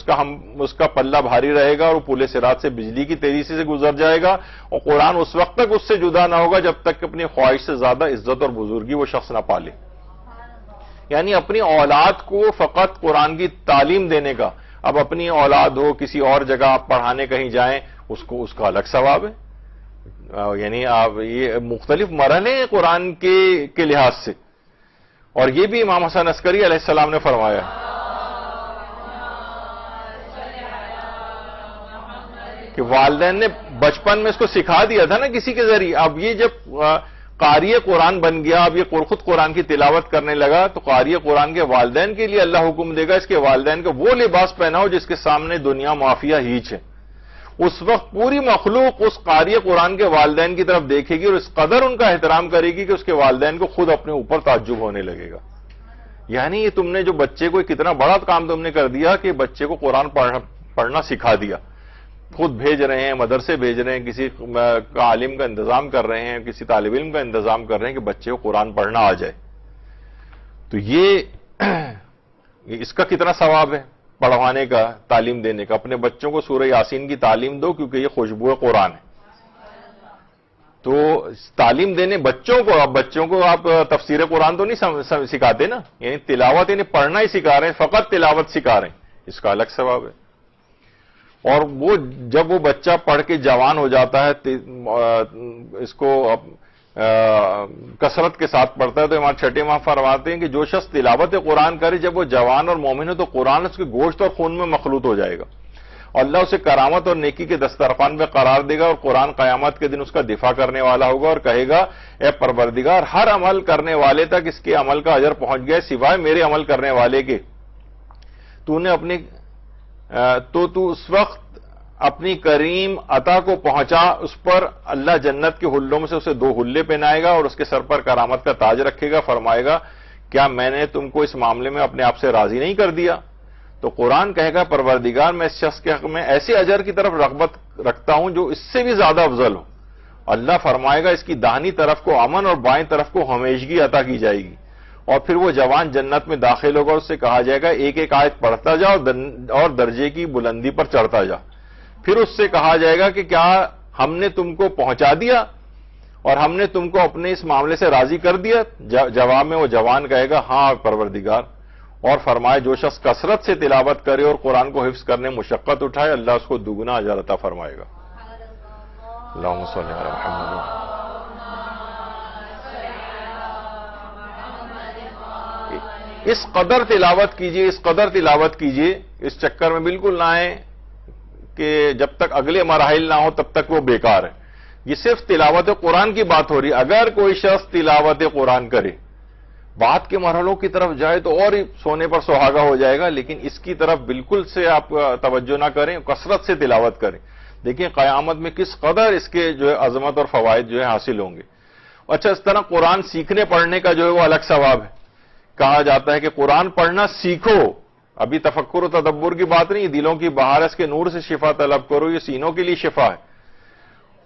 اس کا پلہ بھاری رہے گا اور وہ پل صراط سے بجلی کی تیزی سے گزر جائے گا. اور قرآن اس وقت تک اس سے جدا نہ ہوگا جب تک کہ اپنی خواہش سے زیادہ عزت اور بزرگی وہ شخص نہ پالے. یعنی اپنی اولاد کو فقط قرآن کی تعلیم دینے کا، اب اپنی اولاد ہو کسی اور جگہ آپ پڑھانے کہیں جائیں، اس کا الگ ثواب ہے. یعنی آپ یہ مختلف مرحلے ہیں قرآن کے لحاظ سے. اور یہ بھی امام حسن عسکری علیہ السلام نے فرمایا کہ والدین نے بچپن میں اس کو سکھا دیا تھا نا کسی کے ذریعے. اب یہ جب قاری قرآن بن گیا، اب یہ خود قرآن کی تلاوت کرنے لگا، تو قاری قرآن کے والدین کے لیے اللہ حکم دے گا اس کے والدین کو وہ لباس پہناؤ جس کے سامنے دنیا معافیہ ہیچ ہے. اس وقت پوری مخلوق اس قاری قرآن کے والدین کی طرف دیکھے گی اور اس قدر ان کا احترام کرے گی کہ اس کے والدین کو خود اپنے اوپر تعجب ہونے لگے گا. یعنی یہ تم نے جو بچے کو کتنا بڑا کام تم نے کر دیا کہ بچے کو قرآن پڑھنا سکھا دیا. خود بھیج رہے ہیں، مدرسے بھیج رہے ہیں، کسی عالم کا انتظام کر رہے ہیں، کسی طالب علم کا انتظام کر رہے ہیں کہ بچے کو قرآن پڑھنا آ جائے. تو یہ اس کا کتنا ثواب ہے پڑھوانے کا، تعلیم دینے کا. اپنے بچوں کو سورہ یاسین کی تعلیم دو کیونکہ یہ خوشبو قرآن ہے. تو تعلیم دینے بچوں کو، اب بچوں کو آپ تفسیر قرآن تو نہیں سکھاتے نا، یعنی تلاوت یعنی پڑھنا ہی سکھا رہے ہیں، فقط تلاوت سکھا رہے ہیں، اس کا الگ ثواب ہے. اور وہ جب وہ بچہ پڑھ کے جوان ہو جاتا ہے، اس کو کثرت کے ساتھ پڑھتا ہے، تو امام چھٹے امام فرماتے ہیں کہ جو شخص تلاوت قرآن کرے جب وہ جوان اور مومن ہو تو قرآن اس کے گوشت اور خون میں مخلوط ہو جائے گا اور اللہ اسے کرامت اور نیکی کے دسترخوان میں قرار دے گا. اور قرآن قیامت کے دن اس کا دفاع کرنے والا ہوگا اور کہے گا اے پروردگار، ہر عمل کرنے والے تک اس کے عمل کا اجر پہنچ گیا سوائے میرے عمل کرنے والے کے. تو نے اپنی تو اس وقت اپنی کریم عطا کو پہنچا، اس پر اللہ جنت کے حلوں میں سے اسے 2 حلے پہنائے گا اور اس کے سر پر کرامت کا تاج رکھے گا. فرمائے گا کیا میں نے تم کو اس معاملے میں اپنے آپ سے راضی نہیں کر دیا؟ تو قرآن کہے گا پروردگار میں اس شخص کے حق میں ایسے اجر کی طرف رغبت رکھتا ہوں جو اس سے بھی زیادہ افضل ہو. اللہ فرمائے گا اس کی داہنی طرف کو امن اور بائیں طرف کو ہمیشگی عطا کی جائے گی. اور پھر وہ جوان جنت میں داخل ہوگا، اس سے کہا جائے گا ایک ایک آیت پڑھتا جا اور درجے کی بلندی پر چڑھتا جا. پھر اس سے کہا جائے گا کہ کیا ہم نے تم کو پہنچا دیا اور ہم نے تم کو اپنے اس معاملے سے راضی کر دیا؟ جواب میں وہ جوان کہے گا ہاں پروردگار. اور فرمائے جو شخص کثرت سے تلاوت کرے اور قرآن کو حفظ کرنے مشقت اٹھائے، اللہ اس کو دوگنا اجر عطا فرمائے گا. اللہم صلی علی محمد. اس قدر تلاوت کیجئے، اس قدر تلاوت کیجئے، اس چکر میں بالکل نہ آئیں کہ جب تک اگلے مراحل نہ ہو تب تک وہ بیکار ہے. یہ صرف تلاوت قرآن کی بات ہو رہی ہے. اگر کوئی شخص تلاوت قرآن کرے، بعد کے مرحلوں کی طرف جائے تو اور ہی سونے پر سہاگا ہو جائے گا، لیکن اس کی طرف بالکل سے آپ توجہ نہ کریں، کثرت سے تلاوت کریں. دیکھیں قیامت میں کس قدر اس کے جو ہے عظمت اور فوائد جو ہے حاصل ہوں گے. اچھا، اس طرح قرآن سیکھنے پڑھنے کا جو ہے وہ الگ ثواب ہے. کہا جاتا ہے کہ قرآن پڑھنا سیکھو. ابھی تفکر و تدبر کی بات نہیں، دلوں کی بہار اس کے نور سے شفا طلب کرو، یہ سینوں کے لیے شفا ہے.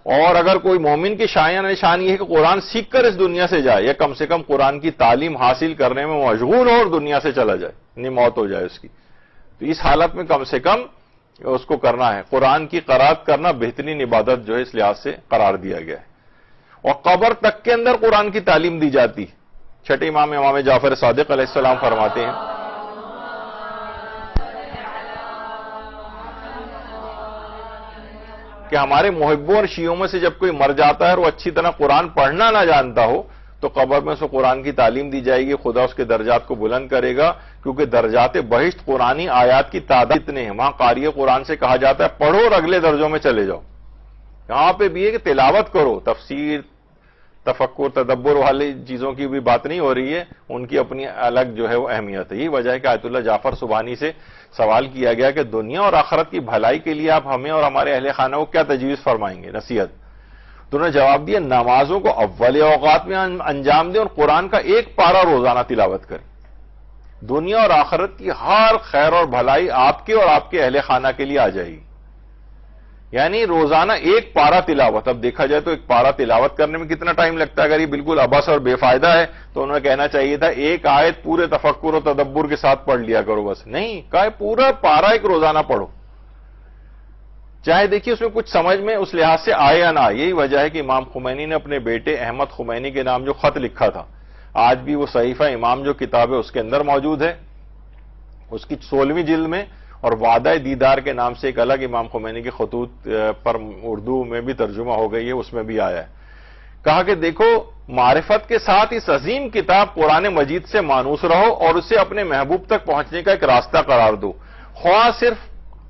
اور اگر کوئی مومن کی شایان نشان یہ ہے کہ قرآن سیکھ کر اس دنیا سے جائے، یا کم سے کم قرآن کی تعلیم حاصل کرنے میں مشغول ہو اور دنیا سے چلا جائے، یعنی موت ہو جائے اس کی، تو اس حالت میں کم سے کم اس کو کرنا ہے. قرآن کی قرات کرنا بہترین عبادت جو ہے اس لحاظ سے قرار دیا گیا ہے. اور قبر تک کے اندر قرآن کی تعلیم دی جاتی. چھٹے امام جعفر صادق علیہ السلام فرماتے ہیں کہ ہمارے محبوں اور شیعوں میں سے جب کوئی مر جاتا ہے اور وہ اچھی طرح قرآن پڑھنا نہ جانتا ہو تو قبر میں اس کو قرآن کی تعلیم دی جائے گی. خدا اس کے درجات کو بلند کرے گا، کیونکہ درجات بہشت قرآنی آیات کی تعداد اتنے ہیں. وہاں قاری قرآن سے کہا جاتا ہے پڑھو اور اگلے درجوں میں چلے جاؤ. یہاں پہ بھی ہے کہ تلاوت کرو، تفسیر تفکر تدبر والی چیزوں کی بھی بات نہیں ہو رہی ہے، ان کی اپنی الگ جو ہے وہ اہمیت ہے۔ یہی وجہ ہے کہ آیت اللہ جعفر سبحانی سے سوال کیا گیا کہ دنیا اور آخرت کی بھلائی کے لیے آپ ہمیں اور ہمارے اہل خانہ کو کیا تجویز فرمائیں گے، نصیحت؟ تو انہوں نے جواب دیا نمازوں کو اول اوقات میں انجام دیں اور قرآن کا ایک پارہ روزانہ تلاوت کریں۔ دنیا اور آخرت کی ہر خیر اور بھلائی آپ کے اور آپ کے اہل خانہ کے لیے آ جائے گی، یعنی روزانہ ایک پارہ تلاوت۔ اب دیکھا جائے تو ایک پارہ تلاوت کرنے میں کتنا ٹائم لگتا ہے؟ اگر یہ بالکل عبث اور بے فائدہ ہے تو انہوں نے کہنا چاہیے تھا ایک آیت پورے تفکر و تدبر کے ساتھ پڑھ لیا کرو، بس نہیں کہا پورا پارہ ایک روزانہ پڑھو، چاہے دیکھیے اس میں کچھ سمجھ میں اس لحاظ سے آئے یا نہ آئے۔ یہی وجہ ہے کہ امام خمینی نے اپنے بیٹے احمد خمینی کے نام جو خط لکھا تھا، آج بھی وہ صحیفہ امام جو کتاب ہے اس کے اندر موجود ہے، اس کی 16ویں جلد میں، اور وعدہ دیدار کے نام سے ایک الگ امام خمینی کے خطوط پر اردو میں بھی ترجمہ ہو گئی ہے، اس میں بھی آیا ہے۔ کہا کہ دیکھو معرفت کے ساتھ اس عظیم کتاب قرآن مجید سے مانوس رہو اور اسے اپنے محبوب تک پہنچنے کا ایک راستہ قرار دو، خواہ صرف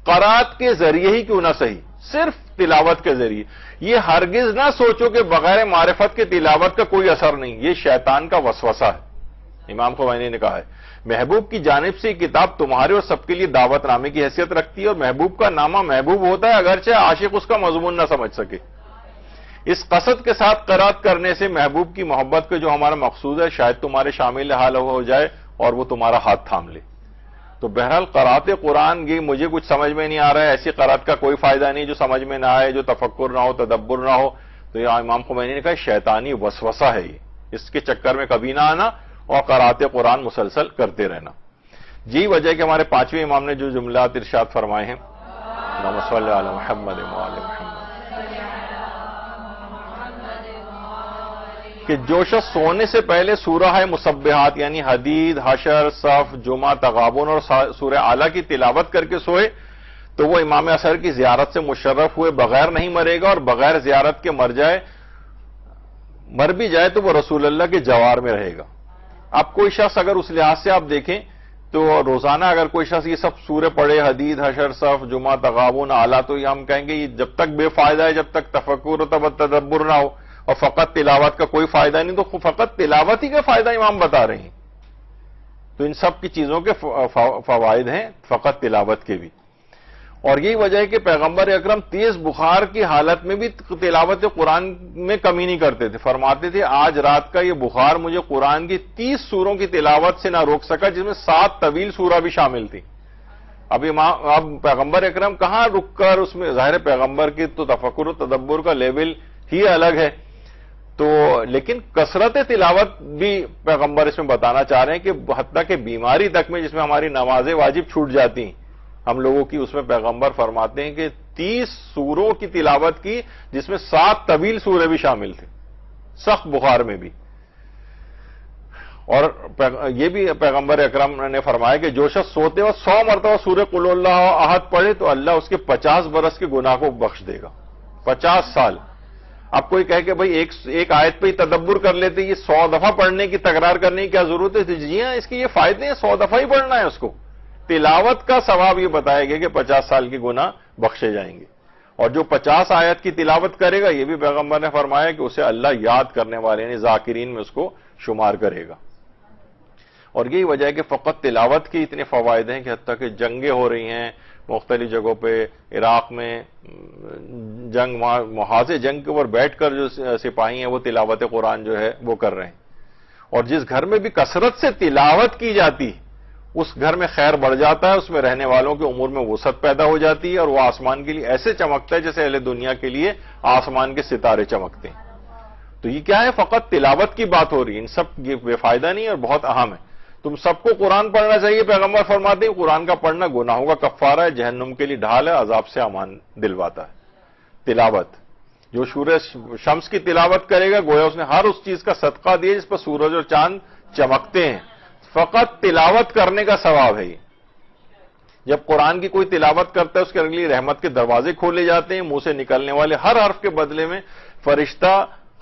قرات کے ذریعے ہی کیوں نہ صحیح، صرف تلاوت کے ذریعے۔ یہ ہرگز نہ سوچو کہ بغیر معرفت کے تلاوت کا کوئی اثر نہیں، یہ شیطان کا وسوسہ ہے۔ امام خمینی نے کہا ہے محبوب کی جانب سے یہ کتاب تمہارے اور سب کے لیے دعوت نامے کی حیثیت رکھتی ہے، اور محبوب کا نامہ محبوب ہوتا ہے اگرچہ عاشق اس کا مضمون نہ سمجھ سکے۔ اس قصد کے ساتھ قرات کرنے سے محبوب کی محبت کا جو ہمارا مقصود ہے شاید تمہارے شامل حال ہو جائے اور وہ تمہارا ہاتھ تھام لے۔ تو بہرحال قرات قرآن یہ مجھے کچھ سمجھ میں نہیں آ رہا ہے، ایسی قرات کا کوئی فائدہ نہیں جو سمجھ میں نہ آئے، جو تفکر نہ ہو، تدبر نہ ہو۔ تو یہ امام خمینی نے کہا شیطانی وسوسہ ہے، یہ اس کے چکر میں کبھی نہ آنا اور قرات قرآن مسلسل کرتے رہنا۔ یہی وجہ ہے کہ ہمارے 5ویں امام نے جو جملات ارشاد فرمائے ہیں، اللہم صلی علی محمد و آل محمد، کہ جو شخص سونے سے پہلے سورہ مسبحات یعنی حدید، حشر، صف، جمعہ، تغابن اور سورہ اعلیٰ کی تلاوت کر کے سوئے تو وہ امام اثر کی زیارت سے مشرف ہوئے بغیر نہیں مرے گا، اور بغیر زیارت کے مر بھی جائے تو وہ رسول اللہ کے جوار میں رہے گا۔ اب کوئی شخص اگر اس لحاظ سے آپ دیکھیں تو روزانہ اگر کوئی شخص یہ سب سورے پڑھے، حدید، حشر، صف، جمعہ، تغابن، اعلیٰ، تو یہ ہم کہیں گے یہ جب تک بے فائدہ ہے، جب تک تفکر و تدبر نہ ہو اور فقط تلاوت کا کوئی فائدہ نہیں، تو فقط تلاوت ہی کا فائدہ امام بتا رہے ہیں۔ تو ان سب کی چیزوں کے فوائد ہیں فقط تلاوت کے بھی، اور یہی وجہ ہے کہ پیغمبر اکرم تیز بخار کی حالت میں بھی تلاوت قرآن میں کمی نہیں کرتے تھے۔ فرماتے تھے آج رات کا یہ بخار مجھے قرآن کی 30 سوروں کی تلاوت سے نہ روک سکا، جس میں 7 طویل سورہ بھی شامل تھی۔ اب پیغمبر اکرم کہاں رک کر اس میں، ظاہر پیغمبر کی تو تفکر و تدبر کا لیول ہی الگ ہے، تو لیکن کثرت تلاوت بھی پیغمبر اس میں بتانا چاہ رہے ہیں کہ حتیٰ کہ بیماری تک میں جس میں ہماری نمازیں واجب چھوٹ جاتی ہیں ہم لوگوں کی، اس میں پیغمبر فرماتے ہیں کہ 30 سوروں کی تلاوت کی جس میں 7 طویل سورے بھی شامل تھے سخت بخار میں بھی۔ اور یہ بھی پیغمبر اکرم نے فرمایا کہ جو شخص سوتے وقت 100 مرتبہ سورہ قل اللہ احد پڑھے تو اللہ اس کے 50 برس کے گناہ کو بخش دے گا، 50 سال۔ اب کوئی کہے کہ بھئی ایک آیت پہ ہی تدبر کر لیتے، یہ 100 دفعہ پڑھنے کی تکرار کرنے کی کیا ضرورت ہے؟ جی ہاں، اس کے یہ فائدے ہیں، 100 دفعہ ہی پڑھنا ہے اس کو۔ تلاوت کا ثواب یہ بتایا گیا کہ 50 سال کے گناہ بخشے جائیں گے، اور جو 50 آیت کی تلاوت کرے گا یہ بھی پیغمبر نے فرمایا کہ اسے اللہ یاد کرنے والے یعنی ذاکرین میں اس کو شمار کرے گا۔ اور یہی وجہ ہے کہ فقط تلاوت کے اتنے فوائد ہیں کہ حتیٰ کہ جنگیں ہو رہی ہیں مختلف جگہوں پہ، عراق میں جنگ، محاذ جنگ کے اوپر بیٹھ کر جو سپاہی ہیں وہ تلاوت قرآن جو ہے وہ کر رہے ہیں، اور جس گھر میں بھی کثرت سے تلاوت کی جاتی اس گھر میں خیر بڑھ جاتا ہے، اس میں رہنے والوں کے امور میں وسعت پیدا ہو جاتی ہے، اور وہ آسمان کے لیے ایسے چمکتا ہے جیسے اہل دنیا کے لیے آسمان کے ستارے چمکتے ہیں۔ تو یہ کیا ہے؟ فقط تلاوت کی بات ہو رہی ہے، ان سب یہ بے فائدہ نہیں اور بہت اہم ہے۔ تم سب کو قرآن پڑھنا چاہیے، پیغمبر فرماتے ہیں قرآن کا پڑھنا گناہوں کا کفارہ ہے، جہنم کے لیے ڈھال ہے، عذاب سے امان دلواتا ہے۔ تلاوت، جو سورج شمس کی تلاوت کرے گا گویا اس نے ہر اس چیز کا صدقہ دیا جس پر سورج اور چاند چمکتے ہیں، فقط تلاوت کرنے کا ثواب ہے یہ۔ جب قرآن کی کوئی تلاوت کرتا ہے اس کے لیے رحمت کے دروازے کھولے جاتے ہیں، منہ سے نکلنے والے ہر حرف کے بدلے میں فرشتہ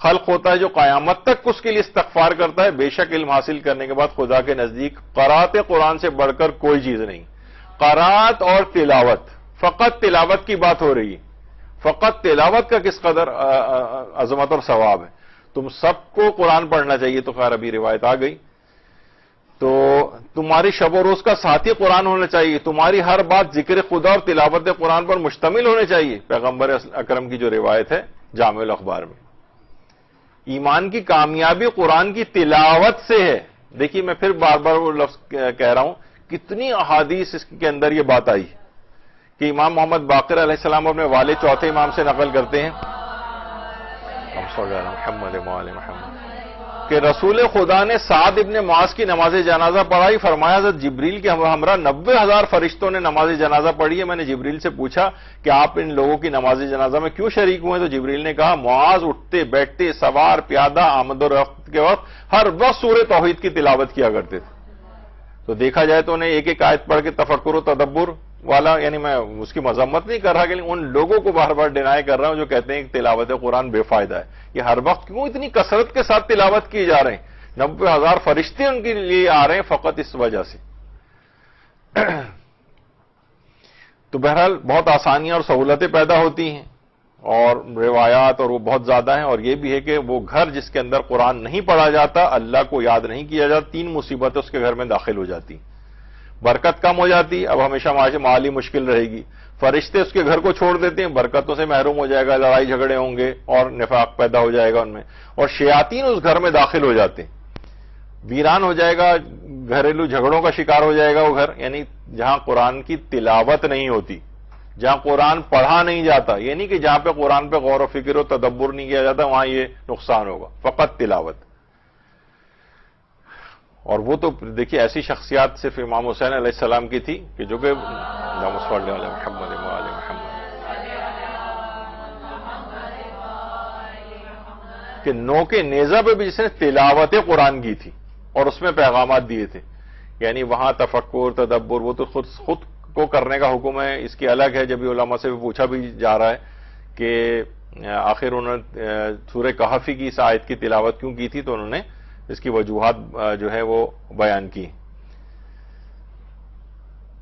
خلق ہوتا ہے جو قیامت تک اس کے لیے استغفار کرتا ہے۔ بے شک علم حاصل کرنے کے بعد خدا کے نزدیک قرات قرآن سے بڑھ کر کوئی چیز نہیں۔ قرات اور تلاوت، فقط تلاوت کی بات ہو رہی ہے، فقط تلاوت کا کس قدر عظمت اور ثواب ہے۔ تم سب کو قرآن پڑھنا چاہیے، تو خیر ابھی روایت آ گئی، تو تمہاری شب و روز کا ساتھی قرآن ہونا چاہیے، تمہاری ہر بات ذکر خدا اور تلاوت قرآن پر مشتمل ہونے چاہیے، پیغمبر اکرم کی جو روایت ہے جامع الاخبار میں۔ ایمان کی کامیابی قرآن کی تلاوت سے ہے۔ دیکھیے میں پھر بار بار وہ لفظ کہہ رہا ہوں، کتنی احادیث اس کے اندر یہ بات آئی کہ امام محمد باقر علیہ السلام اپنے والد چوتھے امام سے نقل کرتے ہیں کہ رسول خدا نے سعد ابن معاذ کی نماز جنازہ پڑھائی، فرمایا حضرت جبریل کے ہمراہ 90,000 فرشتوں نے نماز جنازہ پڑھی ہے۔ میں نے جبریل سے پوچھا کہ آپ ان لوگوں کی نماز جنازہ میں کیوں شریک ہوئے؟ تو جبریل نے کہا معاذ اٹھتے بیٹھتے سوار پیادہ آمد و رفت کے وقت ہر وقت سورہ توحید کی تلاوت کیا کرتے تھے۔ تو دیکھا جائے تو انہیں ایک ایک آیت پڑھ کے تفکر و تدبر والا، یعنی میں اس کی مذمت نہیں کر رہا کہ ان لوگوں کو بار بار ڈینائی کر رہا ہوں جو کہتے ہیں کہ تلاوت قرآن بے فائدہ ہے۔ یہ ہر وقت کیوں اتنی کثرت کے ساتھ تلاوت کی جا رہے ہیں؟ 90,000 فرشتے ان کے لیے آ رہے ہیں فقط اس وجہ سے۔ تو بہرحال بہت آسانیاں اور سہولتیں پیدا ہوتی ہیں اور روایات اور وہ بہت زیادہ ہیں، اور یہ بھی ہے کہ وہ گھر جس کے اندر قرآن نہیں پڑھا جاتا، اللہ کو یاد نہیں کیا جاتا، 3 مصیبتیں اس کے گھر میں داخل ہو جاتی، برکت کم ہو جاتی، اب ہمیشہ مالی مشکل رہے گی، فرشتے اس کے گھر کو چھوڑ دیتے ہیں، برکتوں سے محروم ہو جائے گا، لڑائی جھگڑے ہوں گے اور نفاق پیدا ہو جائے گا ان میں، اور شیاطین اس گھر میں داخل ہو جاتے ہیں، ویران ہو جائے گا، گھریلو جھگڑوں کا شکار ہو جائے گا وہ گھر۔ یعنی جہاں قرآن کی تلاوت نہیں ہوتی، جہاں قرآن پڑھا نہیں جاتا، یہ نہیں کہ جہاں پہ قرآن پہ غور و فکر و تدبر نہیں کیا جاتا وہاں یہ نقصان ہوگا، فقط تلاوت۔ اور وہ تو دیکھیے ایسی شخصیات صرف امام حسین علیہ السلام کی تھی کہ جو کہ کہ نوک نیزہ پہ بھی جس نے تلاوت قرآن کی تھی اور اس میں پیغامات دیے تھے، یعنی وہاں تفکر تدبر وہ تو خود کو کرنے کا حکم ہے، اس کی الگ ہے۔ جب یہ علماء سے پوچھا بھی جا رہا ہے کہ آخر انہوں نے سورہ کہف کی اس آیت کی تلاوت کیوں کی تھی، تو انہوں نے اس کی وجوہات جو ہے وہ بیان کی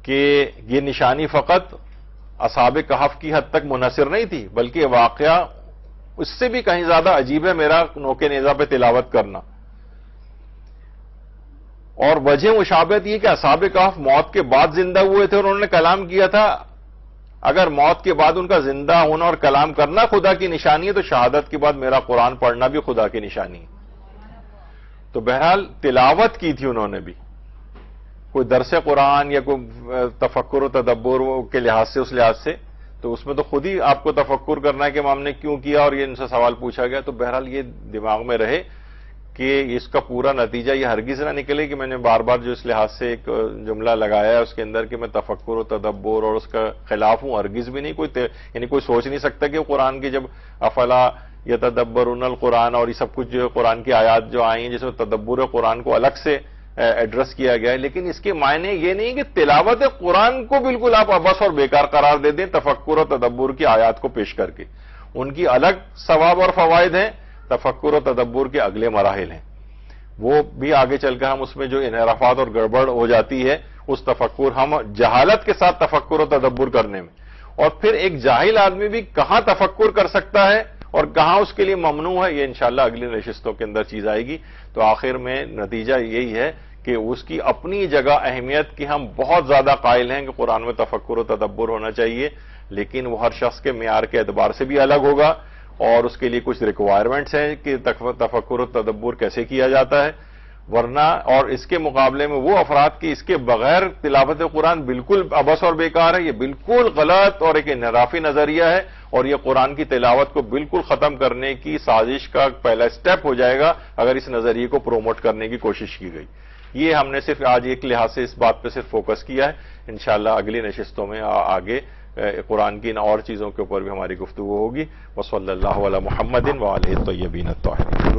کہ یہ نشانی فقط اصحاب کہف کی حد تک منحصر نہیں تھی، بلکہ یہ واقعہ اس سے بھی کہیں زیادہ عجیب ہے میرا نوک نیزہ پہ تلاوت کرنا۔ اور وجہ مشابہت یہ کہ اصحاب کہف موت کے بعد زندہ ہوئے تھے اور انہوں نے کلام کیا تھا، اگر موت کے بعد ان کا زندہ ہونا اور کلام کرنا خدا کی نشانی ہے تو شہادت کے بعد میرا قرآن پڑھنا بھی خدا کی نشانی ہے۔ تو بہرحال تلاوت کی تھی انہوں نے بھی، کوئی درس قرآن یا کوئی تفکر و تدبر کے لحاظ سے، اس لحاظ سے تو اس میں تو خود ہی آپ کو تفکر کرنا ہے کہ امام نے کیوں کیا اور یہ ان سے سوال پوچھا گیا۔ تو بہرحال یہ دماغ میں رہے کہ اس کا پورا نتیجہ یہ ہرگز نہ نکلے کہ میں نے بار بار جو اس لحاظ سے ایک جملہ لگایا ہے اس کے اندر کہ میں تفکر و تدبر اور اس کا خلاف ہوں، ہرگز بھی نہیں، یعنی کوئی سوچ نہیں سکتا کہ قرآن کی جب افلا یتدبرون القرآن اور یہ سب کچھ جو قرآن کی آیات جو آئی ہیں جس میں تدبر قرآن کو الگ سے ایڈریس کیا گیا ہے، لیکن اس کے معنی یہ نہیں کہ تلاوت قرآن کو بالکل آپ عبث اور بیکار قرار دے دیں تفکر و تدبر کی آیات کو پیش کر کے۔ ان کی الگ ثواب اور فوائد ہیں، تفکر و تدبر کے اگلے مراحل ہیں، وہ بھی آگے چل کر ہم اس میں جو انحرافات اور گڑبڑ ہو جاتی ہے اس تفکر، ہم جہالت کے ساتھ تفکر و تدبر کرنے میں، اور پھر ایک جاہل آدمی بھی کہاں تفکر کر سکتا ہے اور کہاں اس کے لیے ممنوع ہے، یہ انشاءاللہ اگلی نشستوں کے اندر چیز آئے گی۔ تو آخر میں نتیجہ یہی ہے کہ اس کی اپنی جگہ اہمیت کی ہم بہت زیادہ قائل ہیں کہ قرآن میں تفکر و تدبر ہونا چاہیے، لیکن وہ ہر شخص کے معیار کے اعتبار سے بھی الگ ہوگا اور اس کے لیے کچھ ریکوائرمنٹس ہیں کہ تفکر و تدبر کیسے کیا جاتا ہے، ورنہ اور اس کے مقابلے میں وہ افراد کی اس کے بغیر تلاوت قرآن بالکل عبث اور بیکار ہے، یہ بالکل غلط اور ایک انحرافی نظریہ ہے، اور یہ قرآن کی تلاوت کو بالکل ختم کرنے کی سازش کا پہلا سٹیپ ہو جائے گا اگر اس نظریے کو پروموٹ کرنے کی کوشش کی گئی۔ یہ ہم نے صرف آج ایک لحاظ سے اس بات پہ صرف فوکس کیا ہے، انشاءاللہ اگلی نشستوں میں آگے قرآن کی اور چیزوں کے اوپر بھی ہماری گفتگو ہوگی۔ وصلی اللہ علی محمد وآلہ الطیبین الطاہرین۔